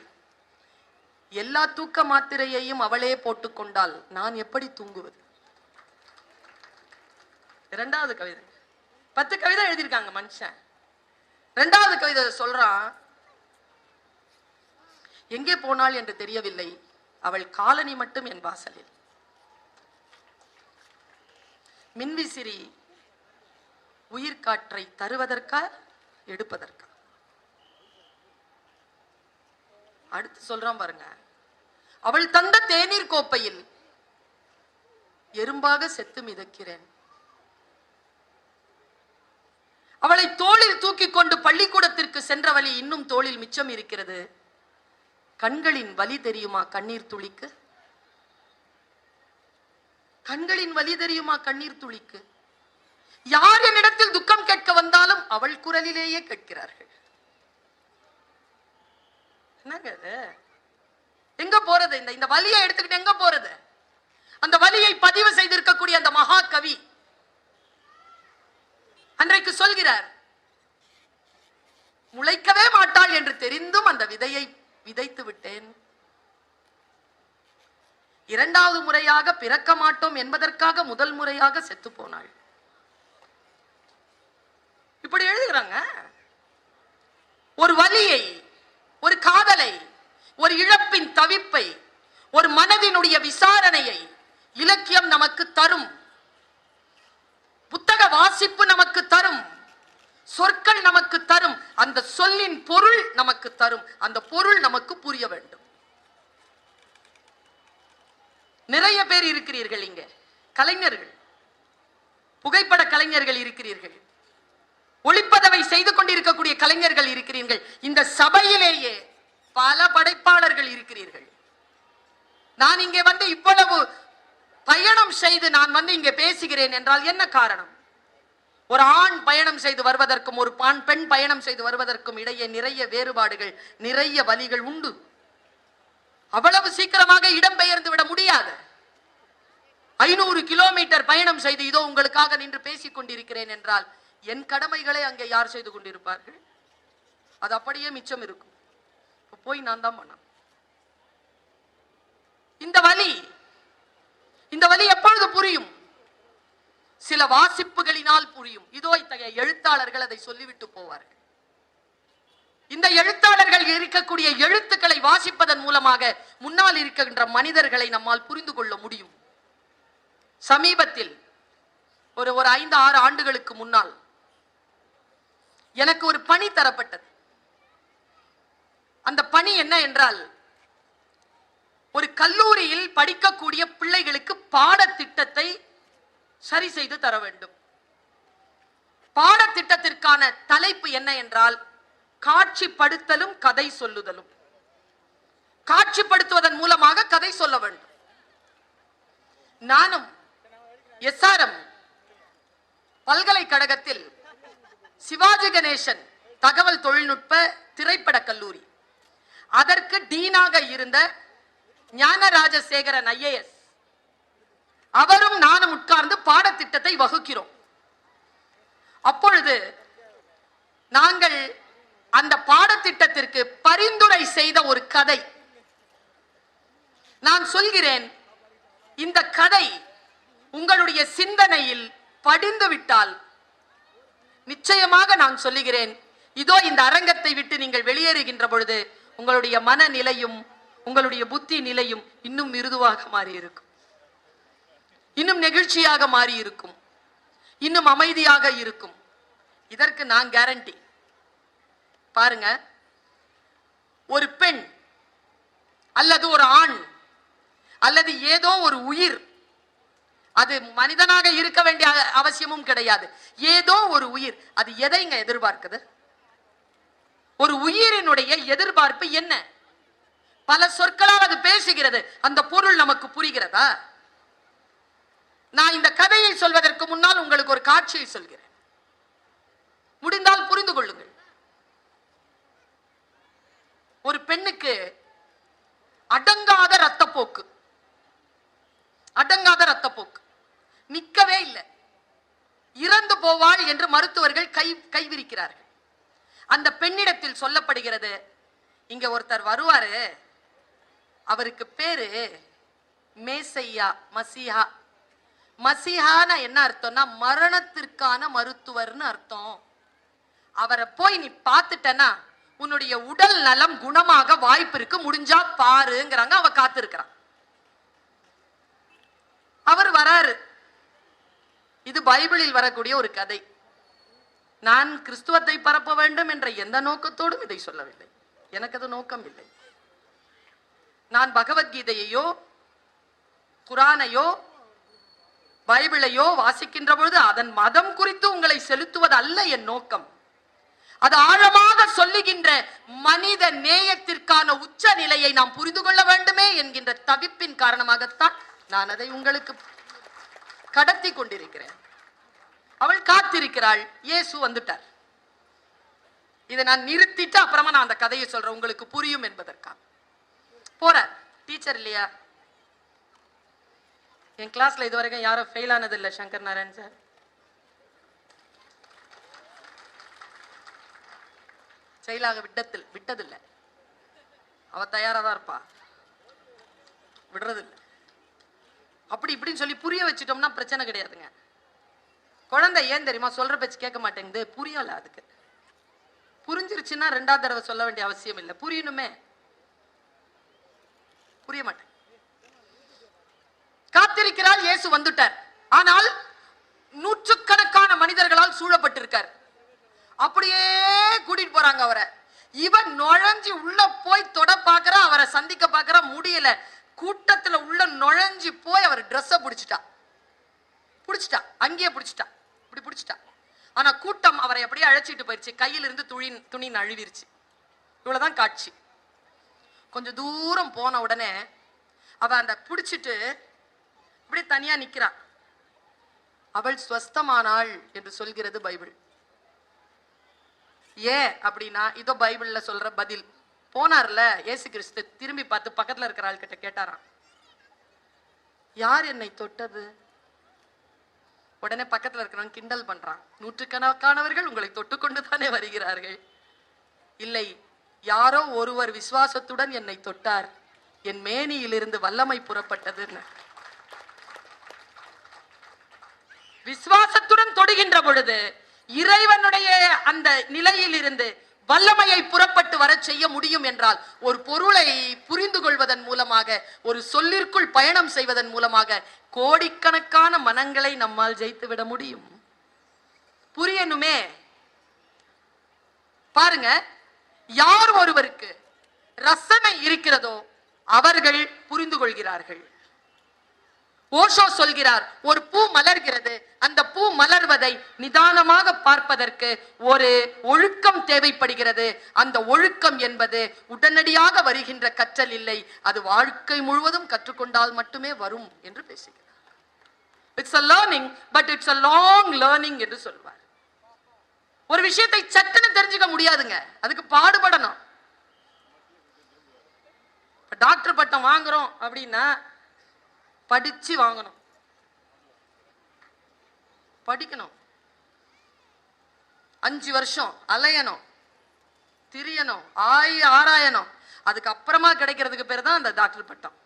எல்லா தூக்க மாத்திரையையும் அவளே போட்டுக்கொண்டால் நான் எப்படி தூங்குவது. இரண்டாவது கவிதை, 10 கவிதை எழுதியிருக்காங்க மனுஷன். இரண்டாவது கவிதை சொல்றான், எங்கே போனாள் என்று தெரியவில்லை, அவள் காலனி மட்டும் என் வாசலில். மின்விசிறி உயிர்காற்றை தருவதற்கா எடுப்பதற்கா? அடுத்து சொல்றான் பாருங்க, அவள் தந்த தேநீர் கோப்பையில் எறும்பாக செத்து மிதக்கிறேன். அவளை தோளில் தூக்கி கொண்டு பள்ளிக்கூடத்திற்கு சென்ற வழி இன்னும் தோளில் மிச்சம் இருக்கிறது. கண்களின் வலி தெரியுமா கண்ணீர் துளிக்கு? கண்களின் வலி தெரியுமா கண்ணீர் துளிக்கு? யார் என்னிடத்தில் துக்கம் கேட்க வந்தாலும் அவள் குரலிலேயே கேட்கிறார்கள். என்னங்க எங்க போறது? இந்த வலியை எடுத்துக்கிட்டு எங்க போறது? அந்த வலியை பதிவு செய்திருக்கக்கூடிய அந்த மகா கவி அன்றைக்கு சொல்கிறார், முளைக்கவே மாட்டாள் என்று தெரிந்தும் அந்த விதையை விதைத்து விட்டேன். இரண்டாவது முறையாக பிறக்க மாட்டோம் என்பதற்காக முதல் முறையாக செத்து போனாள். இப்படி எழுதுகிறாங்க. ஒரு வலியை, ஒரு காதலை, ஒரு இழப்பின் தவிப்பை, ஒரு மனதினுடைய விசாரணையை இலக்கியம் நமக்கு தரும். புத்தக வாசிப்பு நமக்கு தரும். சொற்கள் நமக்கு தரும். அந்த சொல்லின் பொருள் நமக்கு தரும். அந்த பொருள் நமக்கு புரிய வேண்டும். நிறைய பேர் இருக்கிறீர்கள் இங்க, கலைஞர்கள், புகைப்பட கலைஞர்கள் இருக்கிறீர்கள், ஒளிப்பதவை செய்து கொண்டிருக்கக்கூடிய கலைஞர்கள் இருக்கிறீர்கள். இந்த சபையிலேயே பல படைப்பாளர்கள் இருக்கிறீர்கள். நான் இங்கே வந்து இவ்வளவு பயணம் செய்து நான் வந்து இங்கே பேசுகிறேன் என்றால் என்ன காரணம்? ஒரு ஆண் பயணம் செய்து வருவதற்கும் ஒரு பெண் பயணம் செய்து வருவதற்கும் இடையே நிறைய வேறுபாடுகள், நிறைய வலிகள் உண்டு. அவ்வளவு சீக்கிரமாக இடம்பெயர்ந்து விட முடியாது. 500 கிலோமீட்டர் பயணம் செய்து இதோ உங்களுக்காக நின்று பேசிக் கொண்டிருக்கிறேன் என்றால் என் கடமைகளை அங்கே யார் செய்து கொண்டிருப்பார்கள்? அது அப்படியே மிச்சம் இருக்கும். போய் நான் தான் பண்ணேன். இந்த வலி எப்பொழுது புரியும்? சில வாசிப்புகளினால் புரியும். இதோ இத்தகைய எழுத்தாளர்கள் அதை சொல்லிவிட்டு போவார்கள். இந்த எழுத்தாளர்கள் இருக்கக்கூடிய எழுத்துக்களை வாசிப்பதன் மூலமாக முன்னால் இருக்கின்ற மனிதர்களை நம்மால் புரிந்து கொள்ள முடியும். சமீபத்தில் ஒரு 5-6 ஆண்டுகளுக்கு முன்னால் எனக்கு ஒரு பணி தரப்பட்டது. அந்த பணி என்ன என்றால், ஒரு கல்லூரியில் படிக்கக்கூடிய பிள்ளைகளுக்கு பாடத்திட்டத்தை சரி செய்து தர வேண்டும். பாடத்திட்டத்திற்கான தலைப்பு என்ன என்றால், காட்சிப்படுத்தலும் கதை சொல்லுதலும். காட்சிப்படுத்துவதன் மூலமாக கதை சொல்ல வேண்டும். நானும் SRM பல்கலைக்கழகத்தில் சிவாஜி கணேசன் தகவல் தொழில்நுட்ப திரைப்பட கல்லூரி, அதற்கு டீனாக இருந்த ஞானராஜசேகரன் IAS அவரும் நானும் உட்கார்ந்து பாடத்திட்டத்தை வகுக்கிறோம். அப்பொழுது நாங்கள் அந்த பாடத்திட்டத்திற்கு பரிந்துரை செய்த ஒரு கதை, நான் சொல்கிறேன், இந்த கதை உங்களுடைய சிந்தனையில் படிந்து விட்டால் நிச்சயமாக நான் சொல்லுகிறேன், இதோ இந்த அரங்கத்தை விட்டு நீங்கள் வெளியேறுகின்ற பொழுது உங்களுடைய மனநிலையும் உங்களுடைய புத்தி நிலையும் இன்னும் மிருதுவாக மாறி இருக்கும். இன்னும் நெகிழ்ச்சியாக மாறி இருக்கும், இன்னும் அமைதியாக இருக்கும். இதற்கு நான் கேரண்டி. பாருங்க, ஒரு பெண் அல்லது ஒரு ஆண் அல்லது ஏதோ ஒரு உயிர், அது மனிதனாக இருக்க வேண்டிய அவசியமும் கிடையாது, ஏதோ ஒரு உயிர், அது எதைங்க எதிர்பார்க்குது? ஒரு உயிரினுடைய எதிர்பார்ப்பு என்ன? பல சொற்களால் அது பேசுகிறது, அந்த பொருள் நமக்கு புரிகிறதா? நான் இந்த கதையை சொல்வதற்கு முன்னால் உங்களுக்கு ஒரு காட்சியை சொல்கிறேன், முடிந்தால் புரிந்து கொள்ளுங்கள். ஒரு பெண்ணுக்கு அடங்காத ரத்தப்போக்கு, அடங்காத ரத்தப்போக்கு, நிக்கவே இல்லை, இறந்து போவாள் என்று மருத்துவர்கள் கைவிரிக்கிறார்கள். அந்த பெண்ணிடத்தில் சொல்லப்படுகிறது, இங்க ஒருத்தர் வருவாரு, அவருக்கு பேரு மேசையா, மசிஹா. மசிஹானா என்ன அர்த்தம்னா மரணத்திற்கான மருத்துவர்னு அர்த்தம். அவரை போய் நீ பார்த்துட்டனா உன்னுடைய உடல் நலம் குணமாக வாய்ப்பு இருக்கு, முடிஞ்சா பாருங்கிறாங்க. அவ காத்திருக்கிறான். அவர் வராரு. இது பைபிளில் வரக்கூடிய ஒரு கதை. நான் கிறிஸ்துவத்தை பரப்ப வேண்டும் என்ற எந்த நோக்கத்தோடும் இதை சொல்லவில்லை, எனக்கு அது நோக்கம் இல்லை. நான் பகவத்கீதையோ குரானையோ பைபிளையோ வாசிக்கின்ற பொழுது அதன் மதம் குறித்து உங்களை செலுத்துவது அல்ல என் நோக்கம். அது ஆழமாக சொல்லுகின்ற மனித நேயத்திற்கான உச்ச நிலையை நாம் புரிந்து கொள்ள வேண்டுமே என்கின்ற தவிப்பின் காரணமாகத்தான் நான் அதை உங்களுக்கு கடத்தி கொண்டிருக்கிறேன். அவள் காத்திருக்கிறாள், இயேசு வந்துட்டார். இதை நான் நிறுத்திட்டு அப்புறமா நான் அந்த கதையை சொல்றேன், உங்களுக்கு புரியும் என்பதற்காக. போற டீச்சர் இல்லையா, என் கிளாஸ்ல இதுவரைக்கும் யாரும் ஃபெயில் ஆனது இல்லை, சங்கர் நாராயண் சார். செயலாக விட்டதில்லை. அவ தயாரா தான் இருப்பா, விடுறதில்லை. அப்படி இப்படின்னு சொல்லி புரிய வச்சுட்டோம்னா பிரச்சனை கிடையாதுங்க. குழந்தை ஏன் தெரியுமா சொல்ற பேச்சு கேட்க மாட்டேங்குது, புரியல. அதுக்கு புரிஞ்சிருச்சுன்னா ரெண்டாவது தடவை சொல்ல வேண்டிய அவசியம் இல்லை. புரியணுமே, புரிய மாட்டேன். காத்திருக்கிறாள், இயேசு வந்துட்டார். ஆனால் நூற்றுக்கணக்கான மனிதர்களால் சூழப்பட்டிருக்கார். அப்படியே கூட்டிட்டு போறாங்க அவரை. இவன் நுழைஞ்சு உள்ள போய் தொட பாக்குற, அவரை சந்திக்க பாக்குற, முடியல. கூட்டத்துல உள்ள நுழைஞ்சு போய் அவர் ட்ரெஸ்ஸ பிடிச்சிட்டா, அங்கேயே பிடிச்சிட்டா, இப்படி பிடிச்சிட்டா. ஆனா கூட்டம் அவரை அப்படியே அழைச்சிட்டு போயிடுச்சு, கையிலிருந்து துணி நழுவிருச்சு. இவ்வளவுதான் காட்சி. கொஞ்சம் தூரம் போன உடனே அவ அந்த பிடிச்சிட்டு இப்படி தனியா நிக்கிறான். அவள் ஸ்வஸ்தமானாள் என்று சொல்கிறது பைபிள். ஏன் அப்படின்னா இதோ பைபிள்ல சொல்ற பதில். போனார்ல இயேசு கிறிஸ்து, திரும்பி பார்த்து பக்கத்துல இருக்கிற ஆள் கிட்ட கேட்டாராம், யார் என்னை தொட்டது? உடனே பக்கத்துல இருக்கிறவன் கிண்டல் பண்றான், நூற்றுக்கணக்கானவர்கள் உங்களை தொட்டுக்கொண்டுதானே வருகிறார்கள். இல்லை, யாரோ ஒருவர் விசுவாசத்துடன் என்னை தொட்டார், என் மேனியிலிருந்து வல்லமை புறப்பட்டதுன்னு. விசுவாசத்துடன் தொடுகின்ற பொழுது இறைவனுடைய அந்த நிலையில் இருந்து வல்லமையை புறப்பட்டு வர செய்ய முடியும் என்றால், ஒரு பொருளை புரிந்து கொள்வதன் மூலமாக, ஒரு சொல்லிற்குள் பயணம் செய்வதன் மூலமாக கோடிக்கணக்கான மனங்களை நம்மால் ஜெயித்து விட முடியும். புரியணுமே. பாருங்க, யார் ஒருவருக்கு ரசனை இருக்கிறதோ அவர்கள் புரிந்து கொள்கிறார்கள். ஓஷோ சொல்கிறார், ஒரு பூ மலர்கிறது, அந்த பூ மலர்வதை நிதானமாக பார்ப்பதற்கு ஒரு ஒழுக்கம் தேவைப்படுகிறது. அந்த ஒழுக்கம் என்பது உடனடியாக வருகின்ற கற்றல் இல்லை, அது வாழ்க்கை முழுவதும் கற்றுக்கொண்டால் மட்டுமே வரும் என்று பேசுகிறார். It's a learning, but it's a long learning என்று சொல்வார். ஒரு விஷயத்தை சட்டுன்னு தெரிஞ்சுக்க முடியாதுங்க, அதுக்கு பாடுபடணும். டாக்டர் பட்டம் வாங்குறோம் அப்படின்னா படிச்சு வாங்கணும், படிக்கணும், 5 வருஷம் அலையணும், திரியணும், ஆராயணும். அதுக்கு அப்புறமா கிடைக்கிறதுக்கு பேர் தான் அந்த டாக்டர் பட்டம்.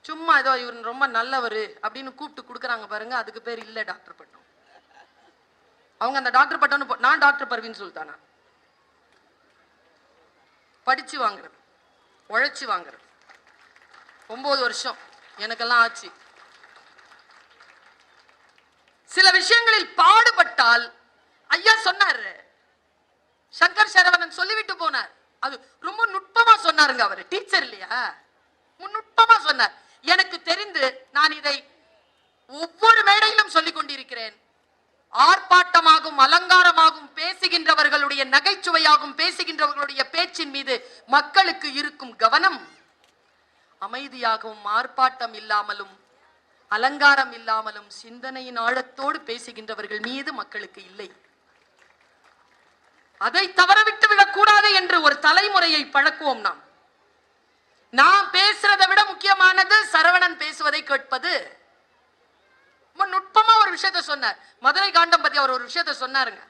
சும்மா ஏதோ இவர் ரொம்ப நல்லவர் அப்படின்னு கூப்பிட்டு கொடுக்குறாங்க பாருங்க, அதுக்கு பேர் இல்ல டாக்டர் பட்டம். அவங்க அந்த டாக்டர் பட்டம், நான் டாக்டர் பர்வீன் சுல்தானா, படிச்சு வாங்குறது, உழைச்சு வாங்குறது. 9 வருஷம் எனக்கெல்லாம் ஆச்சு. சில விஷயங்களில் பாடுபட்டால் ஐயா சொன்னார், சங்கர் சரவணன் சொல்லிவிட்டு போனார். அது ரொம்ப நுட்பமா சொன்னாருங்க. அவர் டீச்சர் இல்லையா, நுட்பமா சொன்னார். எனக்கு தெரிந்து நான் இதை ஒவ்வொரு மேடையிலும் சொல்லிக் கொண்டிருக்கிறேன். ஆர்ப்பாட்டமாகும் அலங்காரமாகும் பேசுகின்றவர்களுடைய நகைச்சுவையாகும் பேசுகின்றவர்களுடைய பேச்சின் மீது மக்களுக்கு இருக்கும் கவனம் அமைதியாகவும் ஆர்ப்பாட்டம் இல்லாமலும் அலங்காரம் இல்லாமலும் சிந்தனையின் ஆழத்தோடு பேசுகின்றவர்கள் மீது மக்களுக்கு இல்லை. அதை தவறவிட்டு விடக்கூடாது என்று ஒரு தலைமுறையை பழக்குவோம். நாம் பேசுறதை விட முக்கியமானது சரவணன் பேசுவதை கேட்பது. நுட்பமா ஒரு விஷயத்தை சொன்னார். மதுரை காண்டம் பத்தி அவர் ஒரு விஷயத்தை சொன்னாருங்க.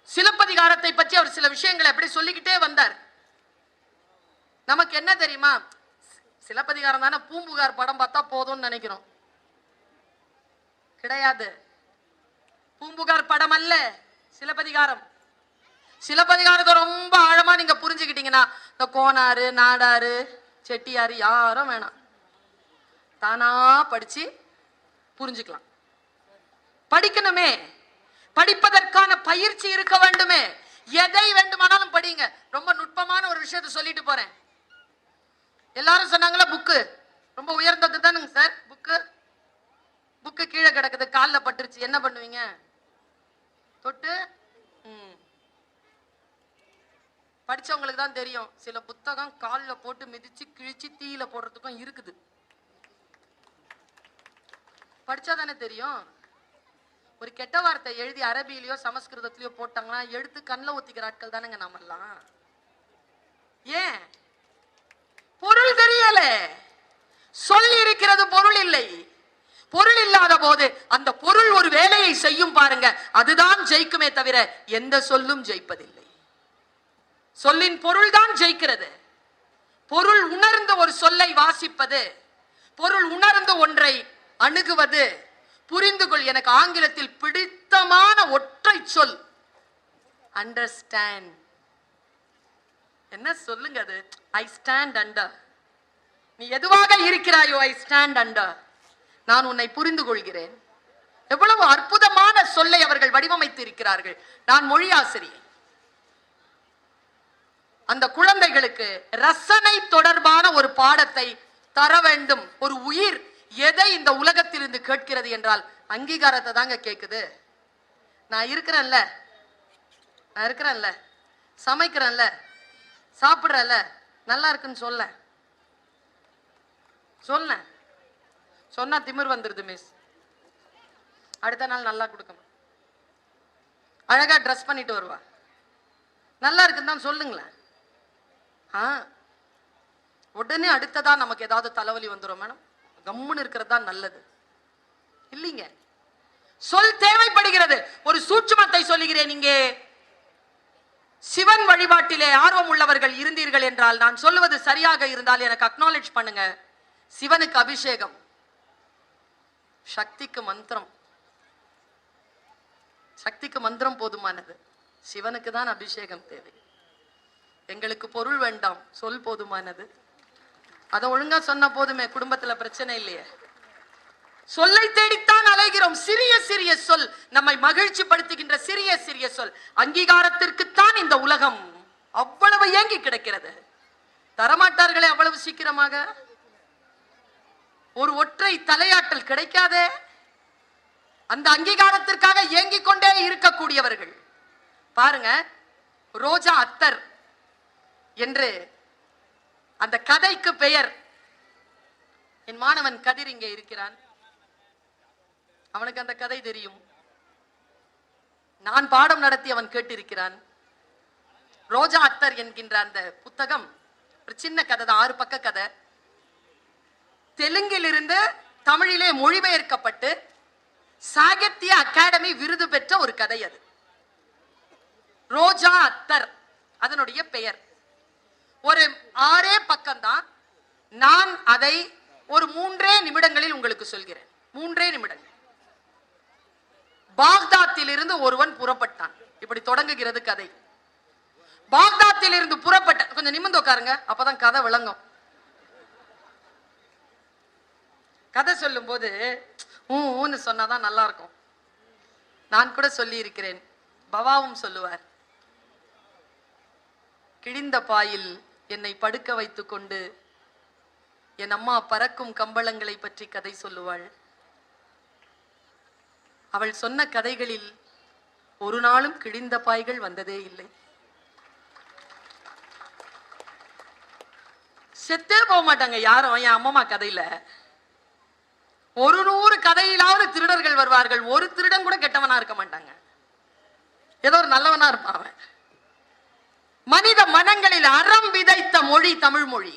சிலப்பதிகாரத்தை பற்றி அவர் சில விஷயங்களை எப்படி சொல்லிக்கிட்டே வந்தார். நமக்கு என்ன தெரியுமா, சிலப்பதிகாரம் தானே, பூம்புகார் படம் பார்த்தா போதும்னு நினைக்கிறோம். கிடையாது. பூம்புகார் படம் அல்ல சிலப்பதிகாரம். சிலப்பதிகாரத்தை ரொம்ப ஆழமா நீங்க புரிஞ்சுக்கிட்டீங்கன்னா இந்த கோனாறு நாடாறு செட்டியாறு யாரும் வேணாம், தானா படிச்சு புரிஞ்சுக்கலாம். படிக்கணுமே, படிப்பதற்கான பயிற்சி இருக்க வேண்டுமே. எதை வேண்டுமானாலும் படிங்க. ரொம்ப நுட்பமான ஒரு விஷயத்தை சொல்லிட்டு போறேன். எல்லாரும் சொன்னாங்களா புக்கு ரொம்ப உயர்ந்தது தானுங்க சார். புக்கு கீழே கிடக்குது, காலில் பட்டுருச்சு, என்ன பண்ணுவீங்க? தொட்டு படிச்சவங்களுக்கு தான் தெரியும். சில புத்தகம் காலில் போட்டு மிதிச்சு கிழிச்சு தீயில போடுறதுக்கும் இருக்குது. படிச்சாதானே தெரியும். ஒரு கெட்ட வார்த்தை எழுதி அரபியிலயோ சமஸ்கிருதத்திலயோ போட்டாங்கன்னா எடுத்து கண்ணில் ஊத்திக்கிற ஆட்கள் தானேங்க நாமெல்லாம். ஏன்? பொருள் தெரியல. சொல்லி இருக்கிறது பொருள் இல்லை. பொருள் இல்லாத போது அந்த பொருள் ஒரு வேலையை செய்யும் பாருங்க, அதுதான் ஜெயிக்குமே தவிர எந்த சொல்லும் ஜெயிப்பதில்லை. சொல்லின் பொருள் தான் ஜெயிக்கிறது. பொருள் உணர்ந்து ஒரு சொல்லை வாசிப்பது, பொருள் உணர்ந்து ஒன்றை அணுகுவது, புரிந்து கொள். எனக்கு ஆங்கிலத்தில் பிடித்தமான ஒற்றை சொல் அண்டர்ஸ்டாண்ட். என்ன சொல்லுங்க அது? I stand under. நீ எதுவாக இருக்கிறாயோ ஐ ஸ்டாண்ட் அண்டர். நான் உன்னை புரிந்து கொள்கிறேன். எவ்வளவு அற்புதமான சொல்லை அவர்கள் வடிவமைத்து இருக்கிறார்கள். நான் மொழி ஆசிரியர். அந்த குழந்தைகளுக்கு ரசனை தொடர்பான ஒரு பாடத்தை தர வேண்டும். ஒரு உயிர் எதை இந்த உலகத்தில் இருந்து கேட்கிறது என்றால் அங்கீகாரத்தை தாங்க கேட்குது. நான் இருக்கிறேன்ல, சமைக்கிறேன்ல, சாப்பிடுறல, நல்லா இருக்குன்னு சொன்னா திமிர் வந்துருது மிஸ். அடுத்த நாள் நல்லா கொடுக்கணும். அழகா ட்ரெஸ் பண்ணிட்டு வருவா, நல்லா இருக்குன்னு தான் சொல்லுங்களேன். உடனே அடுத்ததா நமக்கு ஏதாவது தலைவலி வந்துடும் மேடம், கம்முன்னு இருக்கிறது தான் நல்லது இல்லைங்க. சொல் தேவைப்படுகிறது. ஒரு சூட்சுமத்தை சொல்லுகிறேன். இங்கே சிவன் வழிபாட்டிலே ஆர்வம் உள்ளவர்கள் இருந்தீர்கள் என்றால், நான் சொல்லுவது சரியாக இருந்தால் எனக்கு அக்னாலேஜ் பண்ணுங்க. சிவனுக்கு அபிஷேகம், சக்திக்கு மந்திரம். சக்திக்கு மந்திரம் போதுமானது, சிவனுக்கு தான் அபிஷேகம் தேவை. எங்களுக்கு பொருள் வேண்டாம், சொல் போதுமானது. அதை ஒழுங்கா சொன்ன போதுமே, குடும்பத்துல பிரச்சனை இல்லையே. சொல்லை தேடித்தான் அலைகிறோம். சிறிய சிறிய சொல், நம்மை மகிழ்ச்சி படுத்துகின்ற சிறிய சிறிய சொல். அங்கீகாரத்திற்குத்தான் இந்த உலகம் அவ்வளவு ஏங்கி கிடக்கிறது. தரமாட்டார்களே அவ்வளவு சீக்கிரமாக. ஒரு ஒற்றை தலையாட்டல் கிடைக்காதே. அந்த அங்கீகாரத்திற்காக ஏங்கிக் கொண்டே இருக்கக்கூடியவர்கள் பாருங்க. ரோஜா அத்தர் என்று அந்த கதைக்கு பெயர். என் மாணவன் கதிர் இங்கே இருக்கிறான், அவனுக்கு அந்த கதை தெரியும். நான் பாடம் நடத்தி அவன் கேட்டிருக்கிறான். ரோஜா அத்தர் என்கின்ற அந்த புத்தகம் ஒரு சின்ன கதை தான், 6 பக்க கதை. தெலுங்கில் இருந்து தமிழிலே மொழிபெயர்க்கப்பட்டு சாகித்ய அகாடமி விருது பெற்ற ஒரு கதை அது. ரோஜா அத்தர் அதனுடைய பெயர். ஒரு 6 பக்கம்தான். நான் அதை ஒரு 3 நிமிடங்களில் உங்களுக்கு சொல்கிறேன். 3 நிமிடங்கள். பாக்தாத்தில் இருந்து ஒருவன் புறப்பட்டான். இப்படி தொடங்குகிறது கதை. பாக்தாத்தில் இருந்து புறப்பட்ட, கொஞ்சம் நிமிர்ந்து உட்காருங்க, அப்பதான் கதை விளங்கும். கதை சொல்லும் போது ஊன்னு சொன்னாதான் நல்லா இருக்கும். நான் கூட சொல்லி இருக்கிறேன், பவாவும் சொல்லுவார். கிழிந்த பாயில் என்னை படுக்க வைத்துக் கொண்டு என் அம்மா பறக்கும் கம்பளங்களை பற்றி கதை சொல்லுவாள். அவள் சொன்ன கதைகளில் ஒரு நாளும் கிழிந்த பாய்கள் வந்ததே இல்லை. செத்தே போக மாட்டாங்க யாரும். என் அம்மா கதையில 100 கதையிலாவது திருடர்கள் வருவார்கள். ஒரு திருடன் கூட கெட்டவனா இருக்க மாட்டாங்க, ஏதோ ஒரு நல்லவனா இருப்பான் அவன். மனித மனங்களில் அறம் விதைத்த மொழி தமிழ் மொழி.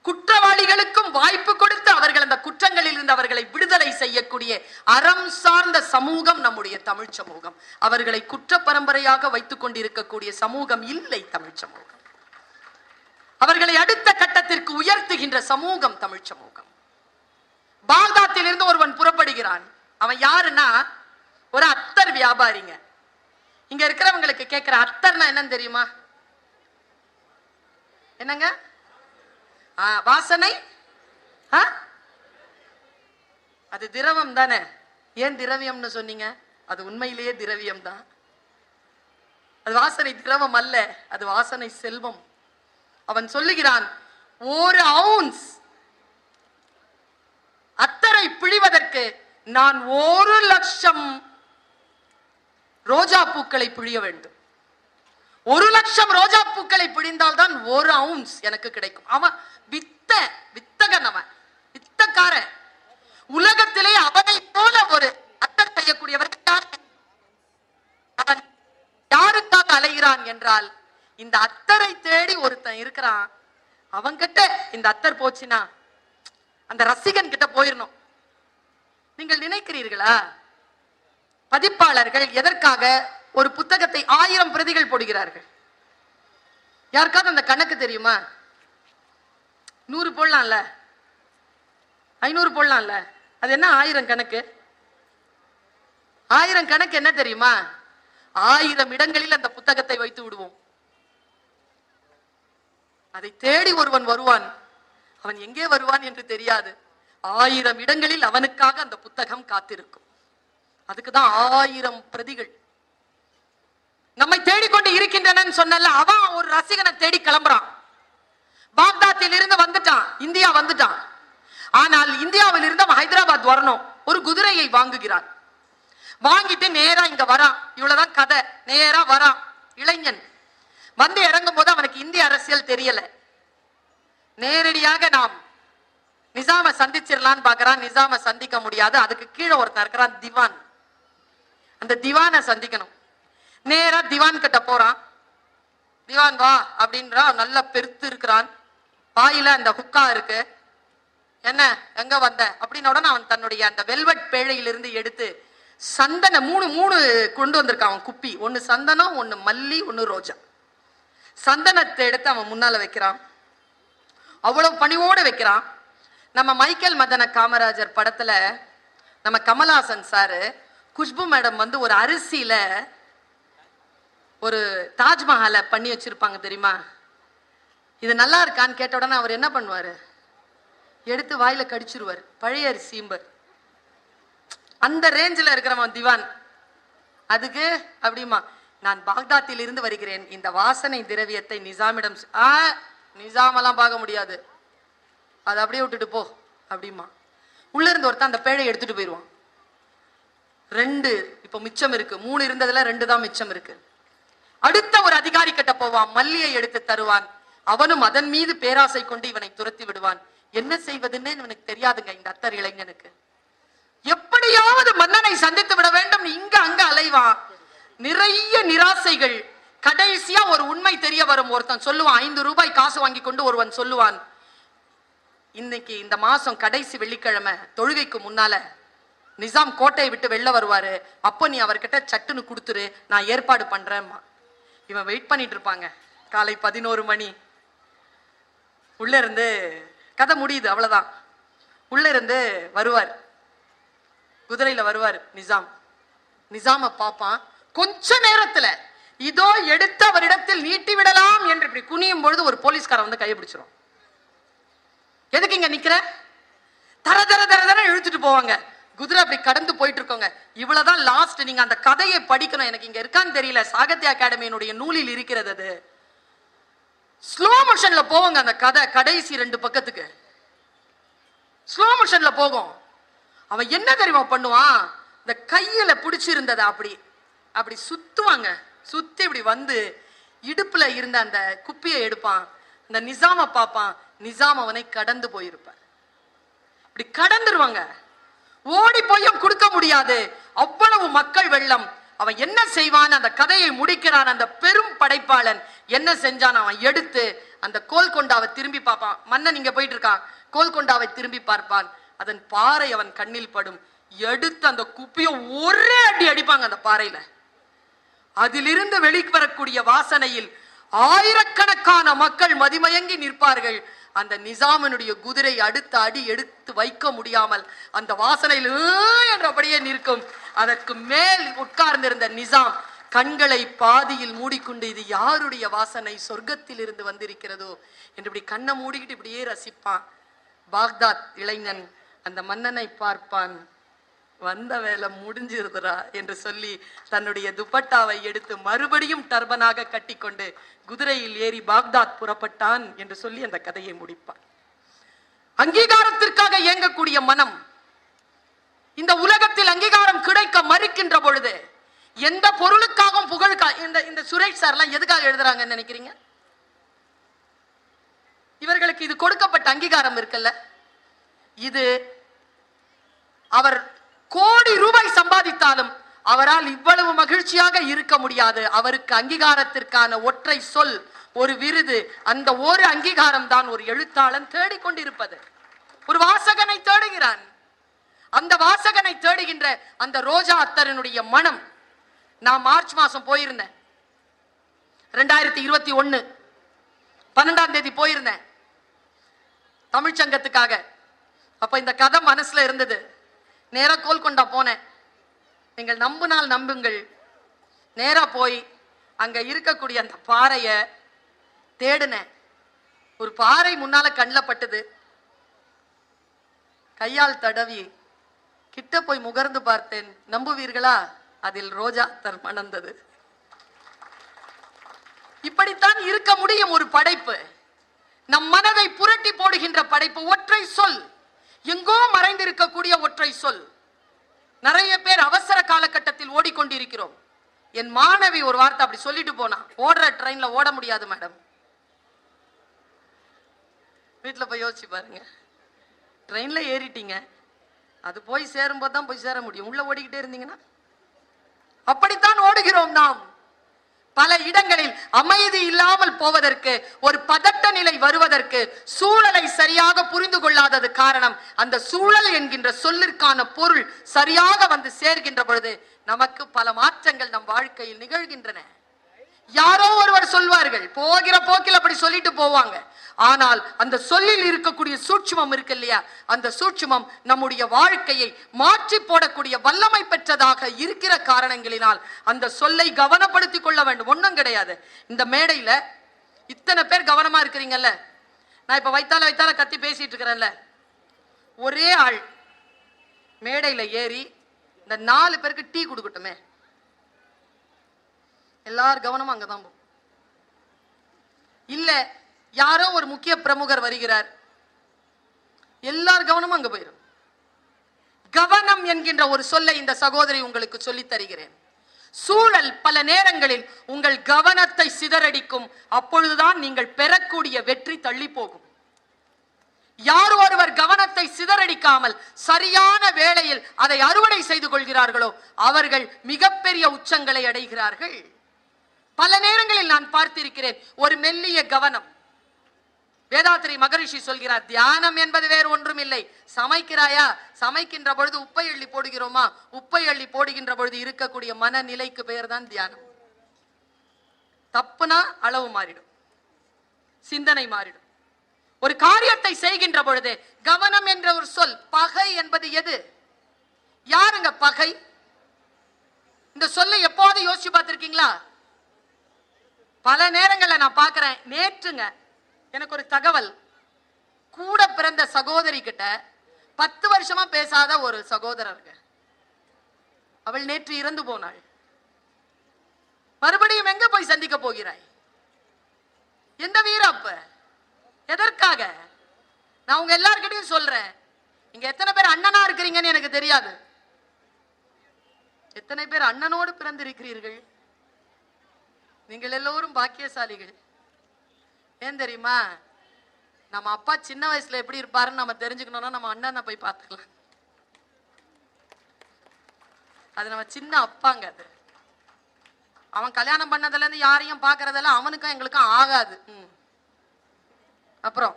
குற்றவாளிகளுக்கும் வாய்ப்பு கொடுத்து அவர்கள் அந்த குற்றங்களில் இருந்து அவர்களை விடுதலை செய்யக்கூடிய அறம் சார்ந்த சமூகம் நம்முடைய தமிழ் சமூகம். அவர்களை குற்ற பரம்பரையாக வைத்துக் கொண்டிருக்கக்கூடிய சமூகம் இல்லை தமிழ் சமூகம். அவர்களை அடுத்த கட்டத்திற்கு உயர்த்துகின்ற சமூகம் தமிழ் சமூகம். பாக்தாத்தில் இருந்து ஒருவன் புறப்படுகிறான். அவன் யாருன்னா ஒரு அத்தர் வியாபாரிங்க. இங்க இருக்கிறவங்களுக்கு கேட்கிற அத்தர்னா என்னன்னு தெரியுமா? என்னங்க? வாசனை. அது திரவம் தானே. ஏன் திரவியம்னு சொன்னீங்க? அது உண்மையிலேயே திரவியம் தான். அது வாசனை திரவம் அல்ல, அது வாசனை செல்வம். அவன் சொல்லுகிறான், 1 அவுன்ஸ் அத்தரை பிழிவதற்கு நான் 1 லட்சம் ரோஜா பூக்களை பிழிய வேண்டும். 1 லட்சம் ரோஜா பூக்களை பிழிந்தால் தான் 1 அவுன்ஸ் எனக்கு கிடைக்கும். அவன் வித்தகன், அவன் வித்தக்காரன். உலகத்திலே அவனை போல ஒரு அத்தர் செய்யக்கூடியவர் அவன் யாருக்காக அலைகிறான் என்றால், இந்த அத்தரை தேடி ஒருத்தன் இருக்கிறான். அவன்கிட்ட இந்த அத்தர் போச்சுன்னா அந்த ரசிகன் கிட்ட போயிடணும். நீங்கள் நினைக்கிறீர்களா? பதிப்பாளர்கள் எதற்காக ஒரு புத்தகத்தை 1000 பிரதிகள் போடுகிறார்கள்? யாருக்காவது அந்த கணக்கு தெரியுமா? 100 போடலாம்ல, 500 போடலாம்ல. அது என்ன 1000 கணக்கு? 1000 கணக்கு என்ன தெரியுமா? 1000 இடங்களில் அந்த புத்தகத்தை வைத்து விடுவோம். அதை தேடி ஒருவன் வருவான். அவன் எங்கே வருவான் என்று தெரியாது. 1000 இடங்களில் அவனுக்காக அந்த புத்தகம் காத்திருக்கும். அதுக்குதான் 1000 பிரதிகள் நம்மை தேடிக்கொண்டு இருக்கின்றன சொன்னல. அவன் ஒரு ரசிகனை தேடி கிளம்புறான். பாக்தாத்தில் இருந்து வந்துட்டான், இந்தியா வந்துட்டான். ஆனால் இந்தியாவில் இருந்து அவன் ஹைதராபாத் வரணும். ஒரு குதிரையை வாங்குகிறான். வாங்கிட்டு நேரா இங்க வரான். இவ்வளவுதான் கதை. நேரா வரான் இளைஞன். வந்து இறங்கும் போது அவனுக்கு இந்திய அரசியல் தெரியல. நேரடியாக நாம் நிசாம சந்திச்சிடலான்னு பாக்குறான். நிசாம சந்திக்க முடியாது. அதுக்கு கீழே ஒருத்தன் இருக்கிறான், திவான். அந்த திவானை சந்திக்கணும். நேரா திவான் கிட்ட போறான். திவான் வா அப்படின்றா. நல்ல பெருத்து இருக்கிறான். வாயில அந்த ஹுக்கா இருக்கு. என்ன எங்க வந்த அப்படின்னு உடனே அவன் தன்னுடைய அந்த வெல்வெட் பேழையிலிருந்து எடுத்து சந்தன மூணு கொண்டு வந்திருக்கான். அவன் குப்பி. 1 சந்தனம், 1 மல்லி, 1 ரோஜா. சந்தனத்தை எடுத்து அவன் முன்னால வைக்கிறான். அவ்வளவு பணிவோடு வைக்கிறான். நம்ம மைக்கேல் மதன காமராஜர் படத்துல நம்ம கமல்ஹாசன் சாரு குஷ்பு மேடம் வந்து ஒரு அரிசியில ஒரு தாஜ்மஹாலை பண்ணி வச்சிருப்பாங்க தெரியுமா? இது நல்லா இருக்கான்னு கேட்ட உடனே அவர் என்ன பண்ணுவாரு? எடுத்து வாயில கடிச்சிருவார். பழைய அரிசிம்பர். அந்த ரேஞ்சில் இருக்கிறவன் திவான். அதுக்கு அப்படிமா, நான் பாக்தாத்தில் இருந்து வருகிறேன். இந்த வாசனை திரவியத்தை நிசாமிடம். நிசாமெல்லாம் பார்க்க முடியாது, அதை அப்படியே விட்டுட்டு போ அப்படிமா. உள்ள இருந்து ஒருத்தன் அந்த பேழை எடுத்துட்டு போயிடுவான். 2 இப்ப மிச்சம் இருக்கு. 3 இருந்ததுல 2 தான் மிச்சம் இருக்கு. அடுத்த ஒரு அதிகாரி கிட்ட போவான். மல்லியை எடுத்து தருவான். அவனும் அதன் மீது பேராசை கொண்டு இவனை துரத்தி விடுவான். என்ன செய்வதுன்னு இவனுக்கு தெரியாதுங்க இந்த அத்தர் இளைஞனுக்கு. எப்படியாவது மன்னனை சந்தித்து விட வேண்டும். இங்க அங்க அலைவான். நிறைய நிராசைகள். கடைசியா ஒரு உண்மை தெரிய வரும். ஒருத்தன் சொல்லுவான், 5 ரூபாய் காசு வாங்கி கொண்டு ஒருவன் சொல்லுவான், இன்னைக்கு இந்த மாசம் கடைசி வெள்ளிக்கிழமை தொழுகைக்கு முன்னால நிசாம் கோட்டையை விட்டு வெளில வருவாரு. அப்போ நீ அவர்கிட்ட சட்டுன்னு கொடுத்துரு, நான் ஏற்பாடு பண்றேன். இவன் வெயிட் பண்ணிட்டு இருப்பாங்க. காலை 11 மணி. உள்ள இருந்து கதை முடியுது, அவ்வளவுதான். உள்ள இருந்து வருவார், குதிரையில வருவார் நிசாம். நிசாம பாப்பான். கொஞ்ச நேரத்துல இதோ எடுத்து அவரிடத்தில் நீட்டி விடலாம் என்று இப்படி குனியும் பொழுது ஒரு போலீஸ்காரன் வந்து கையை பிடிச்சிரும். எதுக்கு இங்க நிக்கிற? தர தர தர தர இழுத்துட்டு போவாங்க. குதிரை அப்படி கடந்து போயிட்டு இருக்கோங்க. இவ்வளவுதான் லாஸ்ட். நீங்க அந்த கதையை படிக்கணும். எனக்கு இங்க இருக்கான்னு தெரியல, சாகித்ய அகாடமியினுடைய நூலில் இருக்கிறது. அது ஸ்லோ மோஷன்ல போவாங்க. அந்த கதை கடைசி 2 பக்கத்துக்கு ஸ்லோ மோஷன்ல போகும். அவன் என்ன தெரியுமா பண்ணுவான், இந்த கையில பிடிச்சிருந்தத அப்படி அப்படி சுத்துவாங்க. சுத்தி இப்படி வந்து இடுப்புல இருந்த அந்த குப்பியை எடுப்பான். இந்த நிசாம பார்ப்பான். நிசாம் அவனை கடந்து போயிருப்பான். இப்படி கடந்துருவாங்க. ஓடி போயும் கொடுக்க முடியாது, அவ்வளவு மக்கள் வெள்ளம். அவன் என்ன செய்வான், அந்த கதையை முடிக்கிறான். அந்த பெரும் படைப்பாளன் என்ன செஞ்சான், அவன் எடுத்து அந்த கோல்கொண்டாவை திரும்பி பார்ப்பான். மன்னன் இங்க போயிட்டு இருக்கான், கோல்கொண்டாவை திரும்பி பார்ப்பான். அதன் பாறை அவன் கண்ணில் படும். எடுத்து அந்த குப்பியை ஒரே அடி அடிப்பாங்க அந்த பாறையில. அதிலிருந்து வெளிவரக்கூடிய வாசனையில் ஆயிரக்கணக்கான மக்கள் மதிமயங்கி நிற்பார்கள். அந்த நிசாமனுடைய குதிரை அடுத்த அடி எடுத்து வைக்க முடியாமல் அந்த வாசனையில் என்றபடியே நிற்கும். அதற்கு மேல் உட்கார்ந்திருந்த நிசாம் கண்களை பாதியில் மூடிக்கொண்டு, இது யாருடைய வாசனை, சொர்க்கத்தில் இருந்து வந்திருக்கிறதோ என்று இப்படி கண்ணை மூடிக்கிட்டு இப்படியே ரசிப்பான். பாக்தாத் இளைஞன் அந்த மன்னனை பார்ப்பான். வந்த வேலை முடிஞ்சிருதுரா என்று சொல்லி தன்னுடைய துப்பட்டாவை எடுத்து மறுபடியும் டர்பனாக கட்டிக்கொண்டு குதிரையில் ஏறி பாக்தாத் புறப்பட்டான் என்று சொல்லி அந்த கதையை முடிப்பான். அங்கீகாரத்திற்காக இயங்கக்கூடிய மனம் இந்த உலகத்தில் அங்கீகாரம் கிடைக்க மறுக்கின்ற பொழுது எந்த பொருளுக்காகவும் புகழுக்காக இந்த சுரேஷ் சார்லாம் எதுக்காக எழுதுறாங்கன்னு நினைக்கிறீங்க? இவர்களுக்கு இது கொடுக்கப்பட்ட அங்கீகாரம் இருக்குல்ல, இது அவர் கோடி ரூபாய் சம்பாதித்தாலும் அவரால் இவ்வளவு மகிழ்ச்சியாக இருக்க முடியாது. அவருக்கு அங்கீகாரத்திற்கான ஒற்றை சொல், ஒரு விருது. அந்த ஒரு அங்கீகாரம் தான் ஒரு எழுத்தாளன் தேடிக்கொண்டிருப்பது. ஒரு வாசகனை தேடுகிறான். அந்த வாசகனை தேடுகின்ற அந்த ரோஜா அத்தரனுடைய மனம். நான் மார்ச் மாசம் போயிருந்தேன், 2021 12ஆம் தேதி போயிருந்தேன் தமிழ்ச்சங்கத்துக்காக. அப்ப இந்த கதை மனசுல இருந்தது. நேரா கோல்கொண்டா போனேன். நீங்கள் நம்பினால் நம்புங்கள், நேரா போய் அங்க இருக்கக்கூடிய அந்த பாறைய தேடினேன். ஒரு பாறை முன்னால கண்ணில் பட்டது. கையால் தடவி கிட்ட போய் முகர்ந்து பார்த்தேன். நம்புவீர்களா, அதில் ரோஜா அத்தர் மணந்தது. இப்படித்தான் இருக்க முடியும் ஒரு படைப்பு. நம் மனதை புரட்டி போடுகின்ற படைப்பு. ஒற்றை சொல், எங்கோ மறைந்திருக்கக்கூடிய ஒற்றை சொல். நிறைய பேர் அவசர காலகட்டத்தில் ஓடிக்கொண்டிருக்கிறோம். என் மாணவி ஒரு வார்த்தை அப்படி சொல்லிட்டு போனா, ஓடுற ட்ரெயின்ல ஓட முடியாது மேடம். வீட்டுல போய் யோசிச்சு பாருங்க. ட்ரெயின்ல ஏறிட்டீங்க, அது போய் சேரும்போது தான் போய் சேர முடியும். உள்ள ஓடிக்கிட்டே இருந்தீங்கன்னா அப்படித்தான் ஓடுகிறோம் நாம். பல இடங்களில் அமைதி இல்லாமல் போவதற்கு, ஒரு பதட்ட நிலை வருவதற்கு சூழலை சரியாக புரிந்து கொள்ளாதது காரணம். அந்த சூழல் என்கின்ற சொல்லிற்கான பொருள் சரியாக வந்து சேர்கின்ற பொழுது நமக்கு பல மாற்றங்கள் நம் வாழ்க்கையில் நிகழ்கின்றன. யாரோ ஒருவர் சொல்வார்கள், போகிற போக்கில் அப்படி சொல்லிட்டு போவாங்க. ஆனால் அந்த சொல்லில் இருக்கக்கூடிய சூட்சுமம் இருக்கு இல்லையா, அந்த சூட்சுமம் நம்முடைய வாழ்க்கையை மாற்றி போடக்கூடிய வல்லமை பெற்றதாக இருக்கிற காரணங்களினால் அந்த சொல்லை கவனப்படுத்திக் கொள்ள வேண்டும். ஒன்றும் கிடையாது. இந்த மேடையில இத்தனை பேர் கவனமா இருக்கிறீங்கல்ல, நான் இப்ப வைத்தால கத்தி பேசிட்டு இருக்கிறேன்ல, ஒரே ஆள் மேடையில ஏறி இந்த 4 பேருக்கு டீ கொடுக்கட்டுமே, எல்லாரும் கவனமா அங்கதான் போகும். இல்ல யாரோ ஒரு முக்கிய பிரமுகர் வருகிறார், எல்லார் கவனமும் அங்க போயிடும். கவனம் என்கின்ற ஒரு சொல்லை இந்த சகோதரி உங்களுக்கு சொல்லி தருகிறேன். சூழல் பல நேரங்களில் உங்கள் கவனத்தை சிதறடிக்கும். அப்பொழுதுதான் நீங்கள் பெறக்கூடிய வெற்றி தள்ளி போகும். யார் ஒருவர் கவனத்தை சிதறடிக்காமல் சரியான வேளையில் அதை அறுவடை செய்து கொள்கிறார்களோ அவர்கள் மிகப்பெரிய உச்சங்களை அடைகிறார்கள். பல நேரங்களில் நான் பார்த்திருக்கிறேன். ஒரு மெல்லிய கவனம். வேதாத்திரி மகரிஷி சொல்கிறார், தியானம் என்பது வேறு ஒன்றும் இல்லை. சமைக்கிறாயா, சமைக்கின்ற பொழுது உப்பை அள்ளி போடுகிறோமா, உப்பை அள்ளி போடுகின்ற பொழுது இருக்கக்கூடிய மனநிலைக்கு பெயர் தான் தியானம். தப்புனா அளவு மாறிடும், சிந்தனை மாறிடும். ஒரு காரியத்தை செய்கின்ற பொழுது கவனம் என்ற ஒரு சொல். பகை என்பது எது? யாருங்க பகை? இந்த சொல்லை எப்போது யோசிச்சு பார்த்திருக்கீங்களா? பல நேரங்களில் நான் பார்க்கிறேன். நேற்றுங்க எனக்கு ஒரு தகவல், கூட பிறந்த சகோதரி கிட்ட 10 வருஷமா பேசாத ஒரு சகோதரர்கள். அவள் நேற்று இறந்து போனாள். மறுபடியும் எங்க போய் சந்திக்க போகிறாய்? எந்த வீரப்ப? எதற்காக? நான் உங்க எல்லார்கிட்டையும் சொல்றேன், இங்க எத்தனை பேர் அண்ணனா இருக்கிறீங்கன்னு எனக்கு தெரியாது. எத்தனை பேர் அண்ணனோடு பிறந்திருக்கிறீர்கள்? நீங்கள் எல்லோரும் பாக்கியசாலிகள். ஏன் தெரியுமா? நம்ம அப்பா சின்ன வயசுல எப்படி இருப்பாருன்னு நம்ம தெரிஞ்சுக்கணும்னா நம்ம அண்ணனை போய் பார்த்துக்கலாம். அது நம்ம சின்ன அப்பாங்க. அது அவன் கல்யாணம் பண்ணதுல இருந்து யாரையும் பாக்குறதெல்லாம் அவனுக்கும் எங்களுக்கும் ஆகாது. அப்புறம்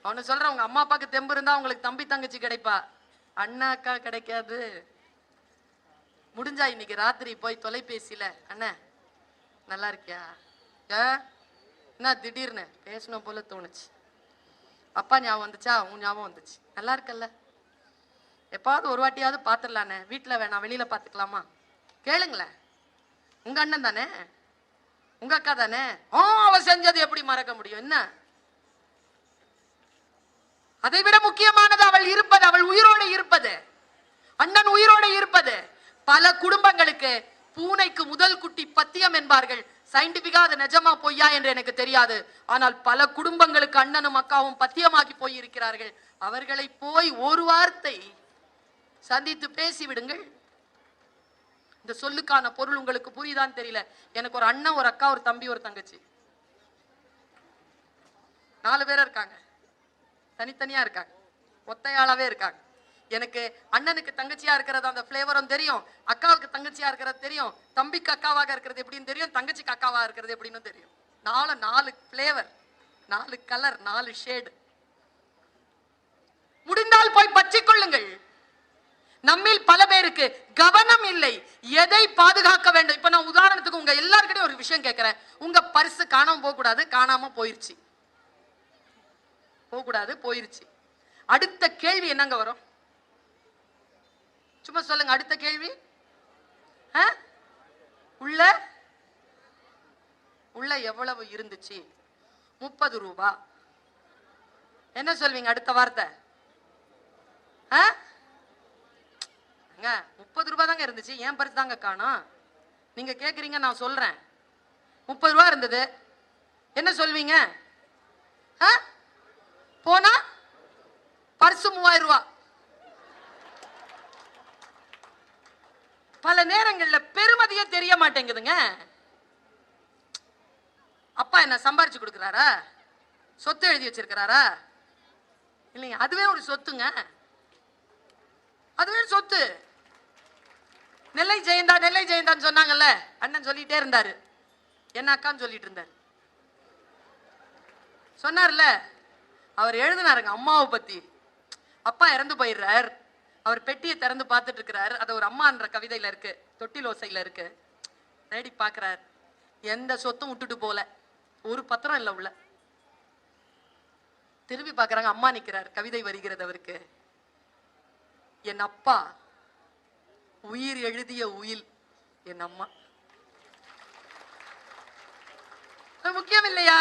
அவனு சொல்ற, உங்க அம்மா அப்பாக்கு தெம்பு இருந்தா உங்களுக்கு தம்பி தங்கச்சி கிடைப்பா, அண்ணா அக்கா கிடைக்காது. முடிஞ்சா இன்னைக்கு ராத்திரி போய் தொலைபேசியில, அண்ணா நல்லா இருக்கியா, என்ன திடீர்னு பேசணும் போல தோணுச்சு, அப்பா ஞாபகம் வந்துச்சா, உன் ஞாபகம் வந்துச்சு, நல்லா இருக்கல்ல, எப்பாவது ஒரு வாட்டியாவது பாத்துடலானே, வீட்டுல வேணாம் வெளியில பாத்துக்கலாமா, கேளுங்களேன். உங்க அண்ணன் தானே, உங்க அக்கா தானே, அவ செஞ்சது எப்படி மறக்க முடியும்? என்ன அதை விட முக்கியமானது அவள் இருப்பது, அவள் உயிரோடு இருப்பது, அண்ணன் உயிரோடு இருப்பது. பல குடும்பங்களுக்கு பூனைக்கு முதல் குட்டி பத்தியம் என்பார்கள். சயின்டிபிக்கா அது நிஜமா பொய்யா என்று எனக்கு தெரியாது. ஆனால் பல குடும்பங்களுக்கு அண்ணனும் அக்காவும் பத்தியமாக்கி போயிருக்கிறார்கள். அவர்களை போய் ஒரு வார்த்தை சந்தித்து பேசி விடுங்கள். இந்த சொல்லுக்கான பொருள் உங்களுக்கு புரியுதான்னு தெரியல. எனக்கு ஒரு அண்ணன், ஒரு அக்கா, ஒரு தம்பி, ஒரு தங்கச்சி, 4 பேர் இருக்காங்க. தனித்தனியா இருக்காங்க, ஒத்தையாளாவே இருக்காங்க. எனக்கு அண்ணனுக்கு தங்கச்சியா இருக்கிறது அந்த பிளேவரும் தெரியும், அக்காவுக்கு தங்கச்சியா இருக்கிறது தெரியும், தம்பிக்கு அக்காவாக இருக்கிறது எப்படின்னு தெரியும், தங்கச்சிக்கு அக்காவா இருக்கிறது எப்படின்னு தெரியும். 4 பிளேவர், 4 கலர், 4 ஷேடு. முடிந்தால் போய் பற்றிக் கொள்ளுங்கள். நம்மில் பல பேருக்கு கவனம் இல்லை, எதை பாதுகாக்க வேண்டும். இப்ப நான் உதாரணத்துக்கு உங்க எல்லாருக்கிட்டையும் ஒரு விஷயம் கேட்கிறேன். உங்க பர்ஸ் காணாம போக கூடாது, காணாம போயிருச்சு, போகக்கூடாது, போயிருச்சு. அடுத்த கேள்வி என்னங்க வரும்? சும்மா சொல்லுங்க. அடுத்த கேள்வி, உள்ள உள்ள எவ்வளவு இருந்துச்சு? 30 ரூபாய். என்ன சொல்வீங்க அடுத்த வார்த்தை? 30 ரூபாய் தாங்க இருந்துச்சு, ஏன் பர்ஸ் தாங்க காணோம். நீங்க கேக்குறீங்க, நான் சொல்றேன் 30 ரூபாய் இருந்தது. என்ன சொல்வீங்க? போனா பர்சு 3000 ரூபாய். பல நேரங்கள்ல பெருமதியே தெரிய மாட்டேங்குதுங்க. அப்பா என்ன சம்பாரிச்சு கொடுக்கிறாரா? சொத்து எழுதி வச்சிருக்கிறாரா? இல்லைங்க, அதுவே ஒரு சொத்துங்க, அதுவே சொத்து. நெல்லை ஜெயந்தா, நெல்லை ஜெயந்தான்னு சொன்னாங்கல்ல, அண்ணன் சொல்லிட்டே இருந்தாரு, என்ன அக்கான்னு சொல்லிட்டு இருந்தாரு, சொன்னார்ல, அவர் எழுதினாருங்க அம்மாவை பத்தி. அப்பா இறந்து போயிடுறார், அவர் பெட்டியை திறந்து பார்த்துட்டு இருக்கிறார். அது ஒரு அம்மான்ற கவிதையில இருக்கு, தொட்டில் ஓசையில இருக்கு. தேடி பார்க்கிறார், எந்த சொத்தும் விட்டுட்டு போல, ஒரு பத்திரம் இல்ல உள்ள. திரும்பி பார்க்கறாங்க, அம்மா நிக்கிறார், கவிதை வருகிறது அவருக்கு. என் அப்பா உயிர் எழுதிய உயில் என் அம்மா. முக்கியம் இல்லையா?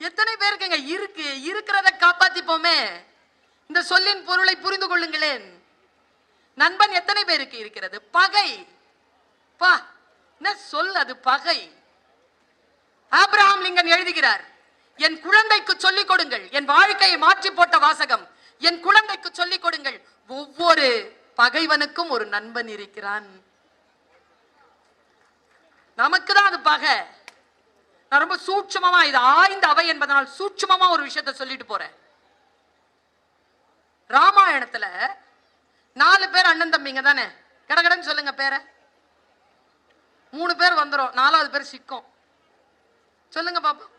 எத்தனை பேருக்குங்க இருக்கு, இருக்கிறத காப்பாத்திப்போமே. இந்த சொல்லின் பொருளை புரிந்து கொள்ளுங்களேன். நண்பன் எத்தனை பேருக்கு இருக்கிறது? பகை. பா என்ன சொல் அது, பகை. ஆபிரகாம் லிங்கன் எழுதுகிறார், என் குழந்தைக்கு சொல்லிக் கொடுங்கள், என் வாழ்க்கையை மாற்றி போட்ட வாசகம், என் குழந்தைக்கு சொல்லிக் கொடுங்கள், ஒவ்வொரு பகைவனுக்கும் ஒரு நண்பன் இருக்கிறான். நமக்கு தான் அது பகை. நான் ரொம்ப சூட்சமமா, இது ஆய்ந்த அவை என்பதனால் சூட்சமமா ஒரு விஷயத்தை சொல்லிட்டு போறேன். ராமாயணத்துல 4 பேர் அண்ணன் தம்பிங்க தானே, கடகடன்னு சொல்லுங்க பேரை. 3 பேர் வந்துரும், 4வது பேர் சிக்கும். சொல்லுங்க பாப்போம்.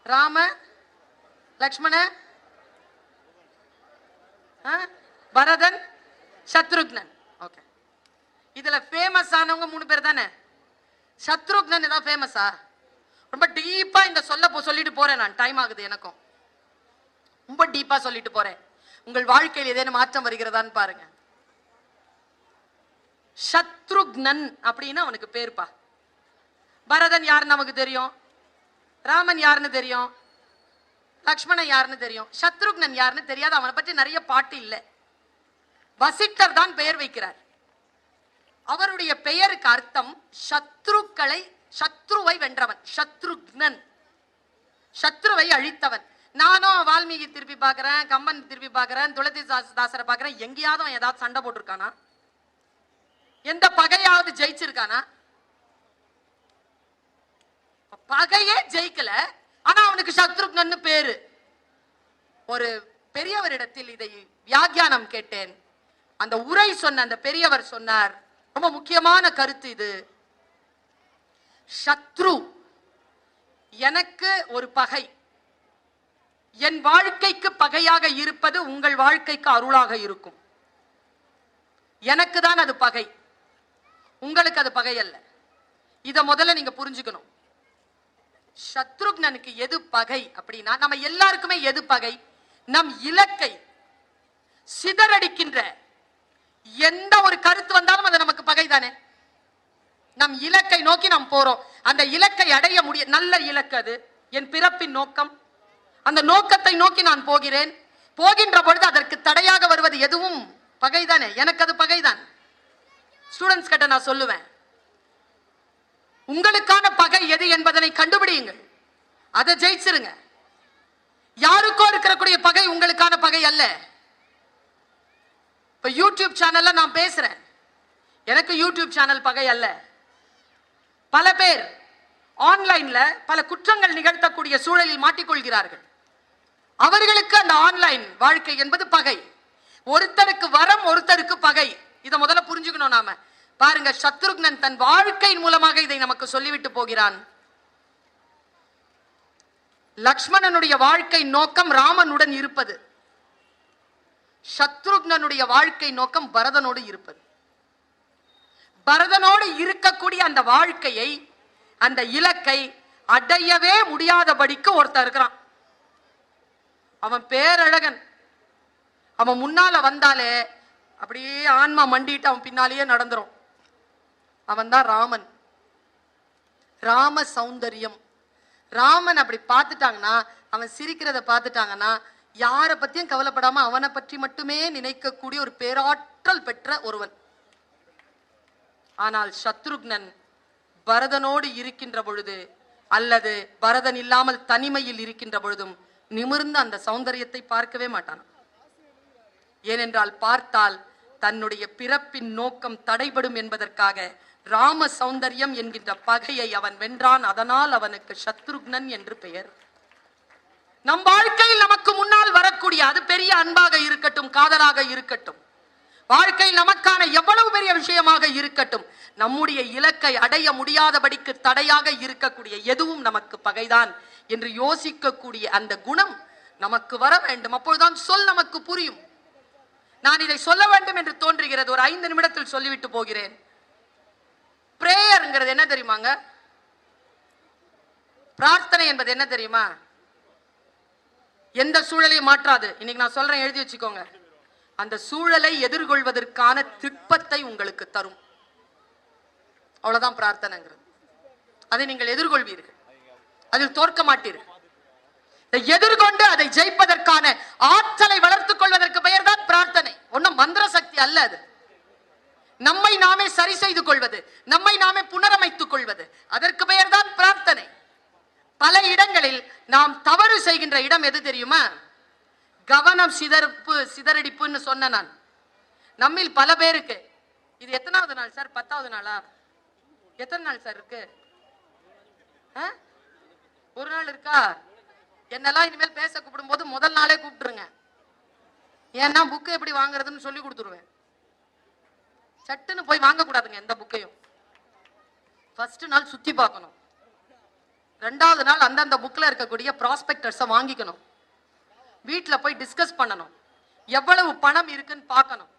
ராம, லக்ஷ்மண, பரதன், சத்ருக்னன். ஓகே, இதுல ஃபேமஸ் ஆனவங்க 3 பேர் தானே. சத்ருக்னன் ஏதாவது ஃபேமஸா? ரொம்ப டீப்பா இந்த சொல்லிட்டு போறேன் நான், டைம் ஆகுது எனக்கும். ரொம்ப டீப்பா சொல்லிட்டு போறேன். உங்கள் வாழ்க்கையில் ஏதேனும் மாற்றம் வருகிறதான்னு பாருங்க. சத்ருக்னன் அப்படின்னு அவனுக்கு பேருப்பா. பரதன் யாருன்னு நமக்கு தெரியும், ராமன் யாருன்னு தெரியும், லக்ஷ்மணன் யாருன்னு தெரியும், சத்ருக்னன் யாருன்னு தெரியாது. அவனை பற்றி நிறைய பாட்டு இல்லை. வசிட்டர் தான் பெயர் வைக்கிறார். அவருடைய பெயருக்கு அர்த்தம் சத்ருவை வென்றவன், சத்ருக்னன், சத்ருவை அழித்தவன். நானும் வால்மீகி திருப்பி பார்க்கிறேன், கம்பன் திருப்பி பார்க்கிறேன், துளசிதாசரை பார்க்கிறேன். எங்கேயாவது அவன் ஏதாவது சண்டை போட்டிருக்கானா? எந்த பகையாவது ஜெயிச்சிருக்கானா? பகையே ஜெயிக்கல, ஆனா அவனுக்கு சத்ருக்னன்னு பேரு. ஒரு பெரியவரிடத்தில் இதை வியாக்கியானம் கேட்டேன். அந்த உரை சொன்ன அந்த பெரியவர் சொன்னார், ரொம்ப முக்கியமான கருத்து இது. சத்ரு எனக்கு ஒரு பகை, என் வாழ்க்கைக்கு பகையாக இருப்பது உங்கள் வாழ்க்கைக்கு அருளாக இருக்கும். எனக்கு தான் அது பகை, உங்களுக்கு அது பகை அல்ல. இத முதல்ல நீங்க புரிஞ்சுக்கணும். சத்ருக்னனுக்கு எது பகை அப்படின்னா, நம்ம எல்லாருக்குமே எது பகை? நம் இலக்கை சிதறடிக்கின்ற எந்த ஒரு கருத்து வந்தாலும் அது நமக்கு பகை தானே. நம் இலக்கை நோக்கி நாம் போறோம், அந்த இலக்கை அடைய முடிய, நல்ல இலக்கு அது, என் பிறப்பின் நோக்கம். அந்த நோக்கத்தை நோக்கி நான் போகிறேன். போகின்ற பொழுது அதற்கு தடையாக வருவது எதுவும் பகைதானே. எனக்கு அது பகைதான். ஸ்டூடெண்ட்ஸ் கிட்ட நான் சொல்லுவேன், உங்களுக்கான பகை எது என்பதனை கண்டுபிடியுங்கள், அதை ஜெயிச்சிருங்க. யாருக்கோ இருக்கக்கூடிய பகை உங்களுக்கான பகை அல்ல. இப்ப யூடியூப் சேனல்ல நான் பேசுறேன், எனக்கு யூடியூப் சேனல் பகை அல்ல. பல பேர் ஆன்லைன்ல பல குற்றங்கள் நிகழ்த்தக்கூடிய சூழலில் மாட்டிக்கொள்கிறார்கள். அவர்களுக்கு அந்த ஆன்லைன் வாழ்க்கை என்பது பகை. ஒருத்தருக்கு வரம், ஒருத்தருக்கு பகை. இதை முதல்ல புரிஞ்சுக்கணும் நாம. பாருங்க, சத்ருக்னன் தன் வாழ்க்கையின் மூலமாக இதை நமக்கு சொல்லிவிட்டு போகிறான். லக்ஷ்மணனுடைய வாழ்க்கை நோக்கம் ராமனுடன் இருப்பது, சத்ருக்னனுடைய வாழ்க்கை நோக்கம் பரதனோடு இருப்பது. பரதனோடு இருக்கக்கூடிய அந்த வாழ்க்கையை, அந்த இலக்கை அடையவே முடியாதபடிக்கு ஒருத்தர் இருக்கிறான். அவன் பேரழகன். அவன் முன்னால வந்தாலே அப்படியே ஆன்மா மண்டிட்டு அவன் பின்னாலேயே நடந்துரும். அவன் தான் ராமன். ராம சௌந்தர்யம். ராமன் அப்படி பார்த்துட்டாங்கன்னா, அவன் சிரிக்கிறத பார்த்துட்டாங்கன்னா, யாரை பத்தியும் கவலைப்படாம அவனை பற்றி மட்டுமே நினைக்கக்கூடிய ஒரு பேராற்றல் பெற்ற ஒருவன். ஆனால் சத்ருக்னன் பரதனோடு இருக்கின்ற பொழுது, அல்லது பரதன் இல்லாமல் தனிமையில் இருக்கின்ற பொழுதும் நிமிர்ந்த அந்த சௌந்தரியத்தை பார்க்கவே மாட்டான். ஏனென்றால் பார்த்தால் தன்னுடைய பிறப்பின் நோக்கம் தடைபடும் என்பதற்காக ராம சௌந்தர்யம் என்கின்ற பகையை அவன் வென்றான். அதனால் அவனுக்கு சத்ருக்னன் என்று பெயர். நம் வாழ்க்கையில் நமக்கு முன்னால் வரக்கூடிய, அது பெரிய அன்பாக இருக்கட்டும், காதலாக இருக்கட்டும், வாழ்க்கையில் நமக்கான எவ்வளவு பெரிய விஷயமாக இருக்கட்டும், நம்முடைய இலக்கை அடைய முடியாதபடிக்கு தடையாக இருக்கக்கூடிய எதுவும் நமக்கு பகைதான் என்று யோசிக்கக்கூடிய அந்த குணம் நமக்கு வர வேண்டும். அப்பொழுதுதான் சொல் நமக்கு புரியும். நான் இதை சொல்ல வேண்டும் என்று தோன்றுகிறது. ஒரு 5 நிமிடத்தில் சொல்லிவிட்டு போகிறேன். பிரேயர்ங்கிறது என்ன தெரியுமாங்க? பிரார்த்தனை என்பது என்ன தெரியுமா? எந்த சூழலையும் மாற்றாது. இன்னைக்கு நான் சொல்றேன், எழுதி வச்சுக்கோங்க. அந்த சூழலை எதிர்கொள்வதற்கான திட்பத்தை உங்களுக்கு தரும். அவ்வளவுதான் பிரார்த்தனைங்கிறது. அதை நீங்கள் எதிர்கொள்வீர்கள், அதில் தோற்க மாட்டீர்கள். எதிர்கொண்டு அதை ஜெயிப்பதற்கான ஆற்றலை வளர்த்துக் கொள்வதற்கு பெயர் தான் பிரார்த்தனை. ஒன்னும் மந்திர சக்தி அல்ல. அது நம்மை நாமே சரி செய்து கொள்வது, நம்மை நாமே புனரமைத்துக் கொள்வது, அதற்கு பெயர் தான் பிரார்த்தனை. பல இடங்களில் நாம் தவறு செய்கின்ற இடம் எது தெரியுமா? கவனம் சிதறடிப்புன்னு சொன்ன நான். நம்மில் பல பேருக்கு இது எத்தனாவது நாள் சார்? 10வது நாளா? எத்தனை நாள் சார் இருக்கு? ஒரு நாள் இருக்கா? என்னெல்லாம் இனிமேல் பேச கூப்பிடும் போது முதல் நாளே கூப்பிட்டுருங்க. ஏன்னா புக்கு எப்படி வாங்குறதுன்னு சொல்லி கொடுத்துருவேன். சட்டுன்னு போய் வாங்க கூடாதுங்க எந்த புக்கையும். ஃபர்ஸ்ட் நாள் சுத்தி பார்க்கணும். 2வது நாள் அந்தந்த புக்ல இருக்கக்கூடிய ப்ராஸ்பெக்டர்ஸை வாங்கிக்கணும். வீட்டுல போய் டிஸ்கஸ் பண்ணணும். எவ்வளவு பணம் இருக்குன்னு பார்க்கணும்.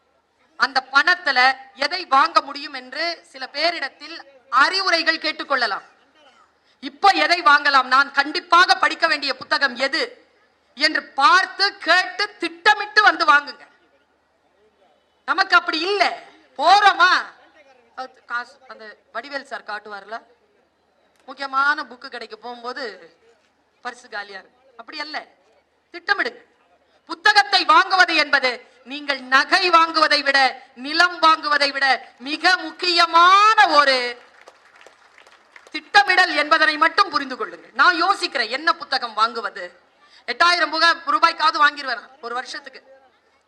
அந்த பணத்துல எதை வாங்க முடியும் என்று சில பேரிடத்தில் அறிவுரைகள் கேட்டுக்கொள்ளலாம். இப்ப எதை வாங்கலாம், நான் கண்டிப்பாக படிக்க வேண்டிய புத்தகம் எது என்று பார்த்து கேட்டு திட்டமிட்டு வந்து வாங்குங்க. நமக்கு அப்படி இல்லை. போறோமா, காசு அந்த வடிவேல் சார் காட்டுவார்ல, முக்கியமான புக்கு கிடைக்க போகும்போது பரிசு காலியா இருக்கு. அப்படி அல்ல. திட்டமிடுங்க. புத்தகத்தை வாங்குவது என்பது நீங்கள் நகை வாங்குவதை விட, நிலம் வாங்குவதை விட மிக முக்கியமான ஒரு திட்டமிடல் என்பதனை மட்டும் புரிந்து கொள்ளுங்கள். நான் யோசிக்கிறேன் என்ன புத்தகம் வாங்குவது. 8000 ரூபாய்க்காவது வாங்கிடுவேன் ஒரு வருஷத்துக்கு.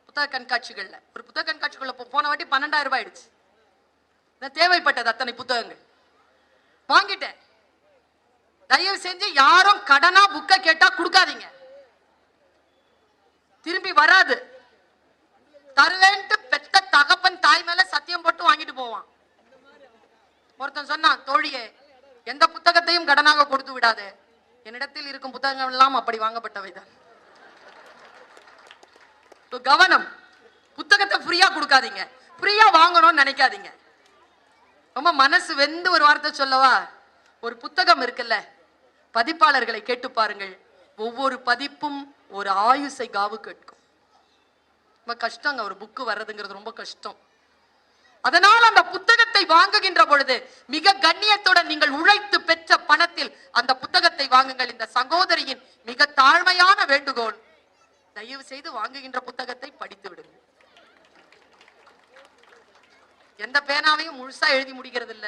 புத்தக கண்காட்சிகள்ல ஒரு புத்தக கண்காட்சிக்குள்ள போன வாட்டி 12,000 ரூபாய் ஆயிடுச்சு. தேவைப்பட்டது அத்தனை புத்தகங்கள் வாங்கிட்டேன். தயவு செஞ்சு யாரும் கடனா புக்க கேட்டா கொடுக்காதீங்க, திரும்பி வராது. தருவேன்ட்டு பெத்த தகப்பன் தாய் மேல சத்தியம் போட்டு வாங்கிட்டு போவான். ஒருத்தன் சொன்னான், தோழியே எந்த புத்தகத்தையும் கடனாக கொடுத்து விடாது, என்னிடத்தில் இருக்கும் புத்தகங்கள் எல்லாம் அப்படி வாங்கப்பட்டவைதான். கவனம். புத்தகத்தை ஃப்ரீயா கொடுக்காதீங்க, ஃப்ரீயா வாங்கணும்னு நினைக்காதீங்க. ரொம்ப மனசு வெந்து ஒரு வார்த்தை சொல்லவா, ஒரு புத்தகம் இருக்குல்ல, பதிப்பாளர்களை கேட்டு பாருங்கள், ஒவ்வொரு பதிப்பும் ஒரு ஆயுசை காவு கேட்கும். ரொம்ப கஷ்டங்க ஒரு புக்கு வர்றதுங்கிறது, ரொம்ப கஷ்டம். அதனால் அந்த புத்தகத்தை வாங்குகின்ற பொழுது மிக கண்ணியத்துடன் நீங்கள் உழைத்து பெற்ற பணத்தில் அந்த புத்தகத்தை வாங்குங்கள். இந்த சகோதரியின் மிக தாழ்மையான வேண்டுகோள், தயவு செய்து வாங்குகின்ற புத்தகத்தை படித்து விடுங்கள். எந்த பேனாவையும் முழுசா எழுதி முடிக்கிறது இல்ல,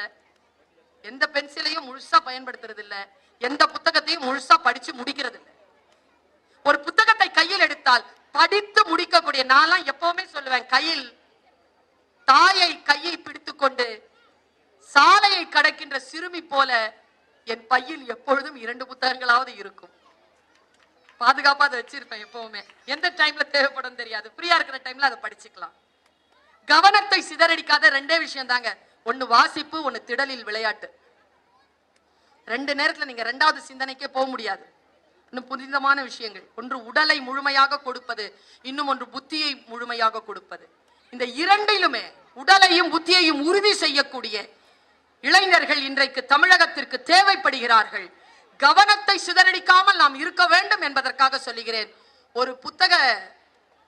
எந்த பென்சிலையும் முழுசா பயன்படுத்துறது இல்ல, எந்த புத்தகத்தையும் முழுசா படிச்சு முடிக்கிறது இல்ல. ஒரு புத்தகத்தை கையில் எடுத்தால் படித்து முடிக்கக்கூடிய, நான் எப்பவுமே சொல்லுவேன், தாயை கையை பிடித்துக் கொண்டு சாலையை கடக்கின்ற சிறுமி போல என் பையில் எப்பொழுதும் 2 புத்தகங்களாவது இருக்கும். பாதுகாப்பா அதை வச்சிருப்பேன் எப்பவுமே. எந்த டைம்ல தேவைப்படும் தெரியாது, ஃப்ரீயா இருக்கிற டைம்ல அதை படிச்சுக்கலாம். கவனத்தை சிதறடிக்காத 2 விஷயம் தாங்க, ஒன்னு வாசிப்பு, ஒன்னு திடலில் விளையாட்டு. 2 நேரத்துல நீங்க 2வது சிந்தனைக்கே போக முடியாது. இன்னும் புனிதமான விஷயங்கள், ஒன்று உடலை முழுமையாக கொடுப்பது, இன்னும் ஒன்று புத்தியை முழுமையாக கொடுப்பது. இந்த 2லுமே உடலையும் புத்தியையும் உறுதி செய்யக்கூடிய இளைஞர்கள் இன்றைக்கு தமிழகத்திற்கு தேவைப்படுகிறார்கள். கவனத்தை சிதறடிக்காமல் நாம் இருக்க வேண்டும் என்பதற்காக சொல்லுகிறேன். ஒரு புத்தக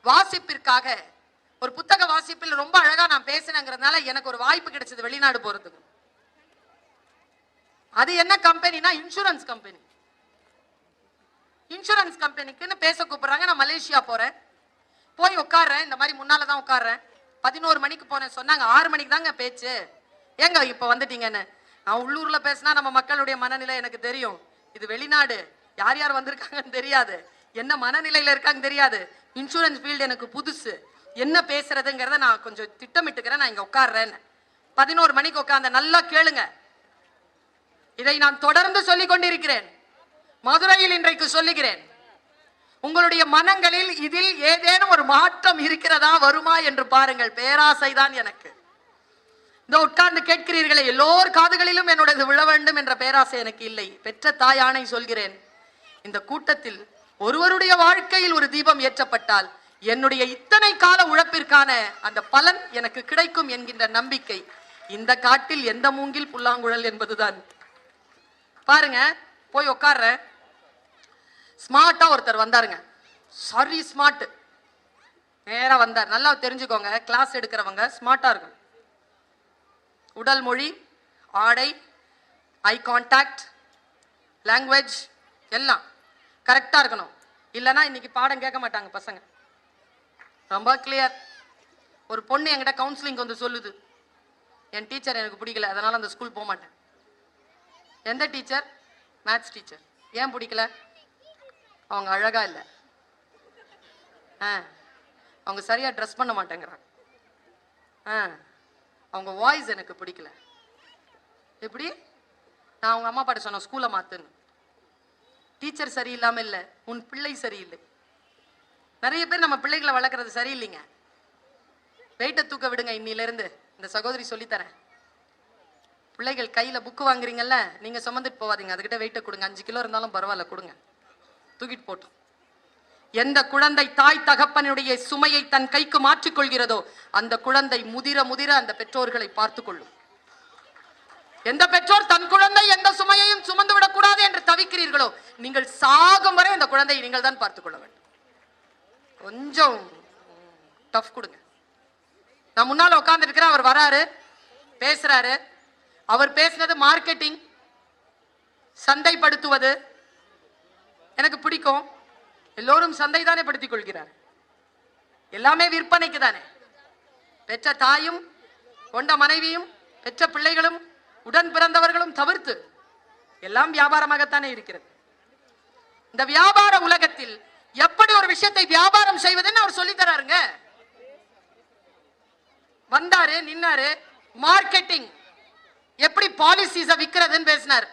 வாசிப்பிற்காக, ஒரு புத்தக வாசிப்பில் ரொம்ப அழகா நான் பேசினேங்கிறதுனால எனக்கு ஒரு வாய்ப்பு கிடைச்சது வெளிநாடு போறதுக்கு. அது என்ன கம்பெனினா, இன்சூரன்ஸ் கம்பெனி. இன்சூரன்ஸ் கம்பெனிக்குன்னு பேச கூப்பிடுறாங்க. நான் மலேசியா போறேன், போய் உட்கார்றேன். இந்த மாதிரி முன்னாலதான் உட்கார்றேன். 11 மணிக்கு போனேன், சொன்னாங்க 6 மணிக்கு தாங்க பேச்சு. ஏங்க இப்ப வந்துட்டீங்கன்னு. நான் உள்ளூர்ல பேசினா நம்ம மக்களுடைய மனநிலை எனக்கு தெரியும். இது வெளிநாடு, யார் யார் வந்திருக்காங்கன்னு தெரியாது, என்ன மனநிலையில இருக்காங்க தெரியாது. இன்சூரன்ஸ் ஃபீல்டு எனக்கு புதுசு, என்ன பேசுறதுங்கிறத நான் கொஞ்சம் திட்டமிட்டுக்கிறேன். நான் இங்க உட்கார்றேன். 11 மணிக்கு உட்கார்ந்த. நல்லா கேளுங்க, இதை நான் தொடர்ந்து சொல்லிக் கொண்டிருக்கிறேன். மதுரையில் இன்றைக்கு சொல்லுகிறேன். உங்களுடைய மனங்களில் இதில் ஏதேனும் ஒரு மாற்றம் இருக்கிறதா, வருமா என்று பாருங்கள். பேராசைதான் எனக்கு. இந்த உட்கார்ந்து கேட்கிறீர்களே, எல்லோர் காதுகளிலும் என்னுடைய விழ வேண்டும் என்ற பேராசை எனக்கு இல்லை. பெற்ற தாயானை சொல்கிறேன், இந்த கூட்டத்தில் ஒருவருடைய வாழ்க்கையில் ஒரு தீபம் ஏற்றப்பட்டால் என்னுடைய இத்தனை கால உழைப்பிற்கான அந்த பலன் எனக்கு கிடைக்கும் என்கின்ற நம்பிக்கை. இந்த காட்டில் எந்த மூங்கில் புல்லாங்குழல் என்பதுதான். பாருங்க, போய் உட்கார்ற. ஸ்மார்ட்டா ஒருத்தர் வந்தாருங்க, சாரி ஸ்மார்ட், நேரா வந்தார். நல்லா தெரிஞ்சுக்கோங்க, கிளாஸ் எடுக்கிறவங்க ஸ்மார்ட்டா இருக்கும். உடல் மொழி, ஆடை, ஐ கான்டாக்ட், லாங்குவேஜ் எல்லாம் கரெக்டா இருக்கணும். இல்லைன்னா இன்னைக்கு பாடம் கேட்க மாட்டாங்க பசங்க. ரொம்ப கிளியர். ஒரு பொண்ணு என்கிட்ட கவுன்சிலிங் வந்து சொல்லுது, என் டீச்சர் எனக்கு பிடிக்கல, அதனால அந்த ஸ்கூல் போக மாட்டேன். எந்த டீச்சர்? Maths teacher. ஏன் பிடிக்கல? அவங்க அழகா இல்லை, அவங்க சரியா ட்ரெஸ் பண்ண மாட்டேங்கிறாங்க, அவங்க வாய்ஸ் எனக்கு பிடிக்கல. எப்படி? நான் அவங்க அம்மா பாட்ட சொன்ன ஸ்கூலை மாத்துன்னு. டீச்சர் சரியில்லாம இல்லை, உன் பிள்ளை சரியில்லை. நிறைய பேர் நம்ம பிள்ளைகளை வளர்க்கறது சரியில்லைங்க. வெயிட்டை தூக்க விடுங்க இன்னில இருந்து. இந்த சகோதரி சொல்லித்தரேன். பிள்ளைகள் கையில புக்கு வாங்குறீங்கல்ல, நீங்க சுமந்துட்டு போவாதீங்க, அதுக்கிட்ட வெயிட்டை கொடுங்க. 5 கிலோ இருந்தாலும் பரவாயில்ல, கொடுங்க, தூக்கிட்டு போட்டோம். எந்த குழந்தை தாய் தகப்பனுடைய சுமையை தன் கைக்கு மாற்றிக்கொள்கிறதோ அந்த குழந்தை முதிர முதிர அந்த பெற்றோர்களை பார்த்து கொள்ளும். எந்த பெற்றோர் தன் குழந்தை எந்த சுமையையும் சுமந்து விடக்கூடாது என்று தவிக்கிறீர்களோ, நீங்கள் சாகும் வரை அந்த குழந்தையை நீங்கள் தான் பார்த்துக் கொள்ள வேண்டும். கொஞ்சம் டஃப் கொடுங்க. நான் முன்னால உட்கார்ந்து இருக்கிறேன், அவர் வராரு, பேசுறாரு. அவர் பேசினது மார்க்கெட்டிங், சந்தைப்படுத்துவது எனக்கு பிடிக்கும். எல்லோரும் சந்தை தானே படுத்திக் கொள்கிறார். எல்லாமே விற்பனைக்கு தானே. பெற்ற தாயும் கொண்ட மனைவியும் பெற்ற பிள்ளைகளும் உடன் பிறந்தவர்களும் தவிர்த்து எல்லாம் வியாபாரமாகத்தானே இருக்கிறது. இந்த வியாபார உலகத்தில் எப்படி ஒரு விஷயத்தை வியாபாரம் செய்வதுன்னு அவர் சொல்லி தராருங்க. வந்தாரு, நின்னாரு, மார்க்கெட்டிங் எப்படி பாலிசிஸ விக்கிறதுன்னு பேசினார்.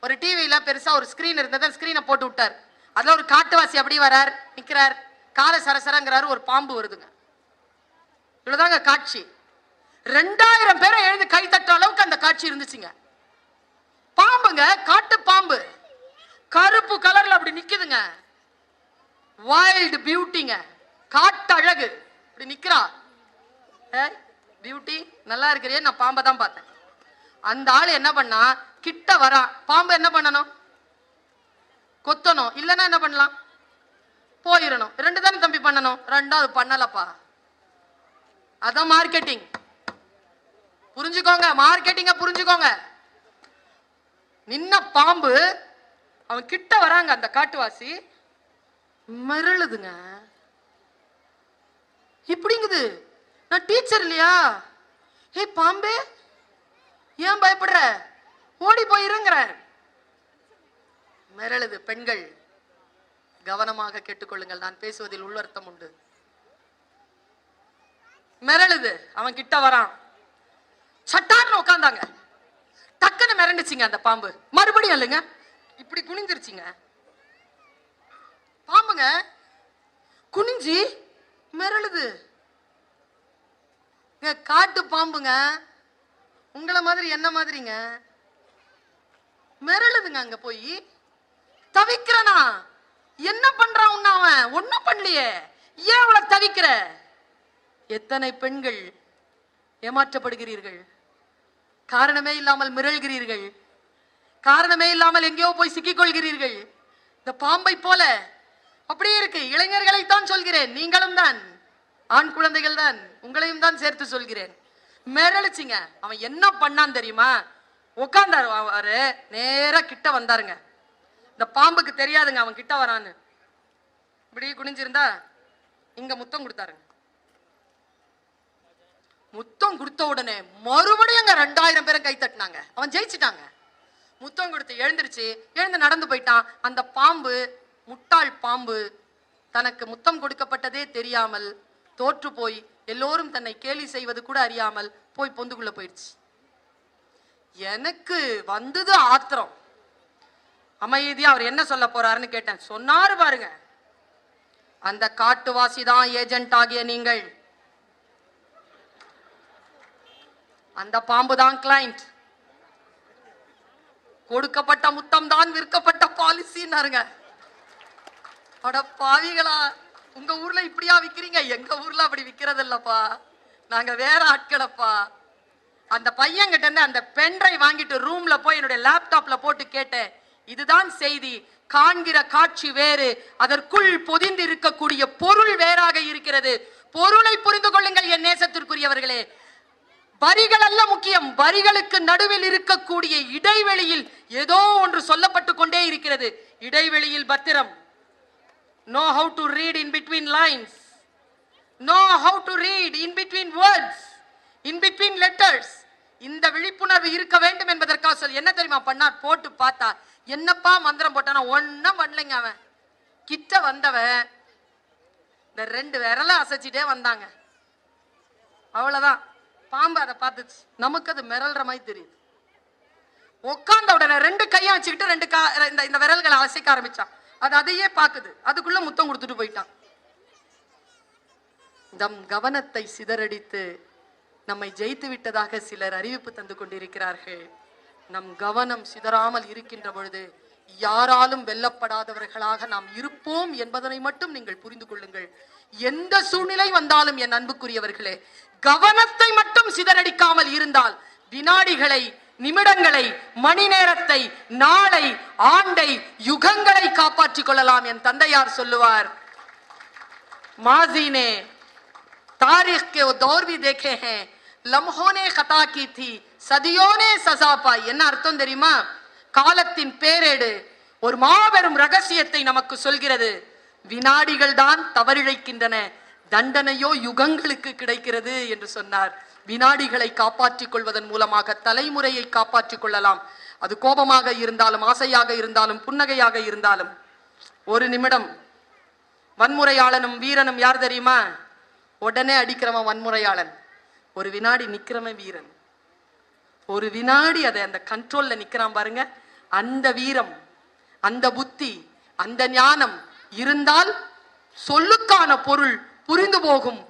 ஒரு டிவியில பெருசா ஒரு ஸ்கிரீன் இருந்தது, ஸ்கிரீனை போட்டு விட்டார். அதுல ஒரு காட்டுவாசி அப்படி வரார், நிக்கிறார், கால சரசரங்கிறாரு, ஒரு பாம்பு வருதுங்க. இவ்வளவுதாங்க காட்சி. 2000 பேரை எழுந்து கை தட்டுற அளவுக்கு அந்த காட்சி இருந்துச்சுங்க. பாம்புங்க, காட்டு பாம்பு, கருப்பு கலர்ல அப்படி நிக்குதுங்க. வைல்ட் பியூட்டிங்க, காட்டு அழகு அப்படி நிக்கிறா. பியூட்டி நல்லா இருக்கிறே, நான் பாம்பை தான் பார்த்தேன். அந்த ஆளு என்ன பண்ணா, கிட்ட வரா. பாம்பு என்ன பண்ணணும்? கொத்தணும், இல்லைன்னா என்ன பண்ணலாம்? போயிடணும். 2 தானே தம்பி பண்ணணும், 2வது பண்ணலப்பா. அதான் மார்க்கெட்டிங். புரிஞ்சுக்கோங்க, மார்க்கெட்டிங்க புரிஞ்சுக்கோங்க. நின்ன பாம்பு அவன் கிட்ட வராங்க, அந்த காட்டுவாசி மிரளுதுங்க. இப்படிங்குது, நான் டீச்சர் இல்லையா? ஏ பாம்பே, ஏன் பயப்படுற? ஓடி போயிருங்கிற. மிரளுது. பெண்கள் கவனமாக கேட்டுக்கொள்ளுங்கள், நான் பேசுவதில் உள்ளர்த்தம் உண்டு. மிரளுது. அவன் கிட்ட வரான், சட்டார்னு உட்கார்ந்தாங்க. டக்குன்னு மிரண்டுச்சுங்க அந்த பாம்பு. மறுபடியும் இல்லைங்க, இப்படி குனிஞ்சிருச்சுங்க. பாம்புங்க குனிஞ்சி மிரளுது. காட்டு பாம்புங்க, உங்களை மாதிரி என்ன மாதிரிங்க, மிரளுதுங்க. அங்க போய் தவிக்கிறனா? என்ன பண்றான் உன்ன? அவன் ஒண்ணும் பண்ணலையே, ஏன் அவளை தவிக்கிற? எத்தனை பெண்கள் ஏமாற்றப்படுகிறீர்கள், காரணமே இல்லாமல் மிரள்கிறீர்கள், காரணமே இல்லாமல் எங்கேயோ போய் சிக்கிக் கொள்கிறீர்கள். இந்த பாம்பை போல அப்படியே இருக்கு. இளைஞர்களை தான் சொல்கிறேன், நீங்களும் தான், ஆண் குழந்தைகள் தான், உங்களையும் தான் சேர்த்து சொல்கிறேன். மிரளிச்சிங்க. அவன் என்ன பண்ணான்னு தெரியுமா? உட்கார்ந்தாரு. அவரு நேரா கிட்ட வந்தாருங்க. இந்த பாம்புக்கு தெரியாதுங்க அவன் கிட்ட வரான்னு. இப்படி குனிஞ்சிருந்தா இங்க முத்தம் கொடுத்தாருங்க. முத்தம் கொடுத்த உடனே மறுபடியும் 2000 பேரை கை தட்டினாங்க. அவன் ஜெயிச்சிட்டாங்க. முத்தம் கொடுத்து எழுந்திருச்சு, எழுந்து நடந்து போயிட்டான். அந்த பாம்பு, முட்டாள் பாம்பு, தனக்கு முத்தம் கொடுக்கப்பட்டதே தெரியாமல் தோற்று போய் எல்லோரும் தன்னை கேலி செய்வது கூட அறியாமல் போய் பொந்துக்குள்ள போயிடுச்சு. எனக்கு வந்தது ஆத்திரம். அமைதியா அவர் என்ன சொல்ல போறாருன்னு கேட்டேன். சொன்னாரு பாருங்க, அந்த காட்டுவாசி தான் ஏஜென்ட் ஆகிய நீங்கள், அந்த பாம்பு தான் கிளைண்ட், கொடுக்கப்பட்ட முத்தம் தான் விற்கப்பட்ட பாலிசின்னாருங்க. அட பாவிகளா, உங்க ஊர்ல இப்படியா விக்கிறீங்க? எங்க ஊர்ல அப்படி விக்கிறது இல்லப்பா, நாங்க வேற ஆட்களப்பா. அந்த பையன் கிட்ட இருந்து அந்த பென்ட்ரை வாங்கிட்டு ரூம்ல போய் என்னுடைய லேப்டாப்ல போட்டு கேட்டேன், இதுதான் செய்தி, காண்கிற காட்சி வேறு, அதற்குள் பொதிந்து இருக்கக்கூடிய பொருள் வேறாக இருக்கிறது. பொருளை புரிந்து கொள்ளுங்கள் என் நேசத்திற்குரியவர்களே. வரிகள் அல்ல முக்கியம், வரிகளுக்கு நடுவில் இருக்கக்கூடிய இடைவெளியில் ஏதோ ஒன்று சொல்லப்பட்டு கொண்டே இருக்கிறது. இடைவெளியில் பத்திரம். Know how to read in between lines. Know how to read in between words, in between letters. இந்த விழிப்புணர்வு இருக்க வேண்டும் என்பதற்காக சொல்லி என்ன தெரியுமா பண்ணார்? போட்டு பார்த்தா என்னப்பா மந்திரம் போட்டானா? ஒன்னும் பண்ணலைங்க. அவன் கிட்ட வந்தவன் இந்த 2 விரலை அசைச்சிட்டே வந்தாங்க. அவ்வளவுதான். பாம்பு அதை பார்த்துச்சு. நமக்கு அது மிரல்ற மாதிரி தெரியுது. உட்கார்ந்த உடனே 2 கையை வச்சுக்கிட்டு இந்த விரல்களை அசைக்க ஆரம்பிச்சான். அது அதையே பார்க்குது. அதுக்குள்ள முத்தம் கொடுத்துட்டு போயிட்டான். நம் கவனத்தை சிதறடித்து நம்மை ஜெயித்து விட்டதாக சிலர் அறிவிப்பு தந்து கொண்டிருக்கிறார்கள். நம் கவனம் சிதறாமல் இருக்கின்ற பொழுது யாராலும் வெல்லப்படாதவர்களாக நாம் இருப்போம் என்பதனை மட்டும் நீங்கள் புரிந்து கொள்ளுங்கள். எந்த சூழ்நிலை வந்தாலும் என் அன்புக்குரியவர்களே, கவனத்தை மட்டும் சிதறடிக்காமல் இருந்தால் வினாடிகளை, நிமிடங்களை, மணி நேரத்தை, நாளை, ஆண்டை, யுகங்களை காப்பாற்றிக் கொள்ளலாம். என் தந்தையார் சொல்லுவார், மாஜீனே तारीख के वो दौर भी देखे हैं, लम्हों ने खता की थी, सदियों ने सजा पाई. என்ன அர்த்தம் தெரியுமா? காலத்தின் பேரேடு ஒரு மாபெரும் ரகசியத்தை நமக்கு சொல்கிறது. வினாடிகள் தான் தவறிழைக்கின்றன, தண்டனையோ யுகங்களுக்கு கிடைக்கிறது என்று சொன்னார். வினாடிகளை காப்பாற்றிக் கொள்வதன் மூலமாக தலைமுறையை காப்பாற்றிக் கொள்ளலாம். அது கோபமாக இருந்தாலும், ஆசையாக இருந்தாலும், புன்னகையாக இருந்தாலும். ஒரு நிமிடம் வன்முறையாளனும் வீரனும் யார் தெரியுமா? உடனே அடிக்கிறவன் வன்முறையாளன், ஒரு வினாடி நிக்கிறவன் வீரன். ஒரு வினாடி அதை அந்த கண்ட்ரோல்ல நிக்கிறான் பாருங்க. அந்த வீரம், அந்த புத்தி, அந்த ஞானம் இருந்தால் சொல்லுக்கான பொருள் புரிந்து போகும்.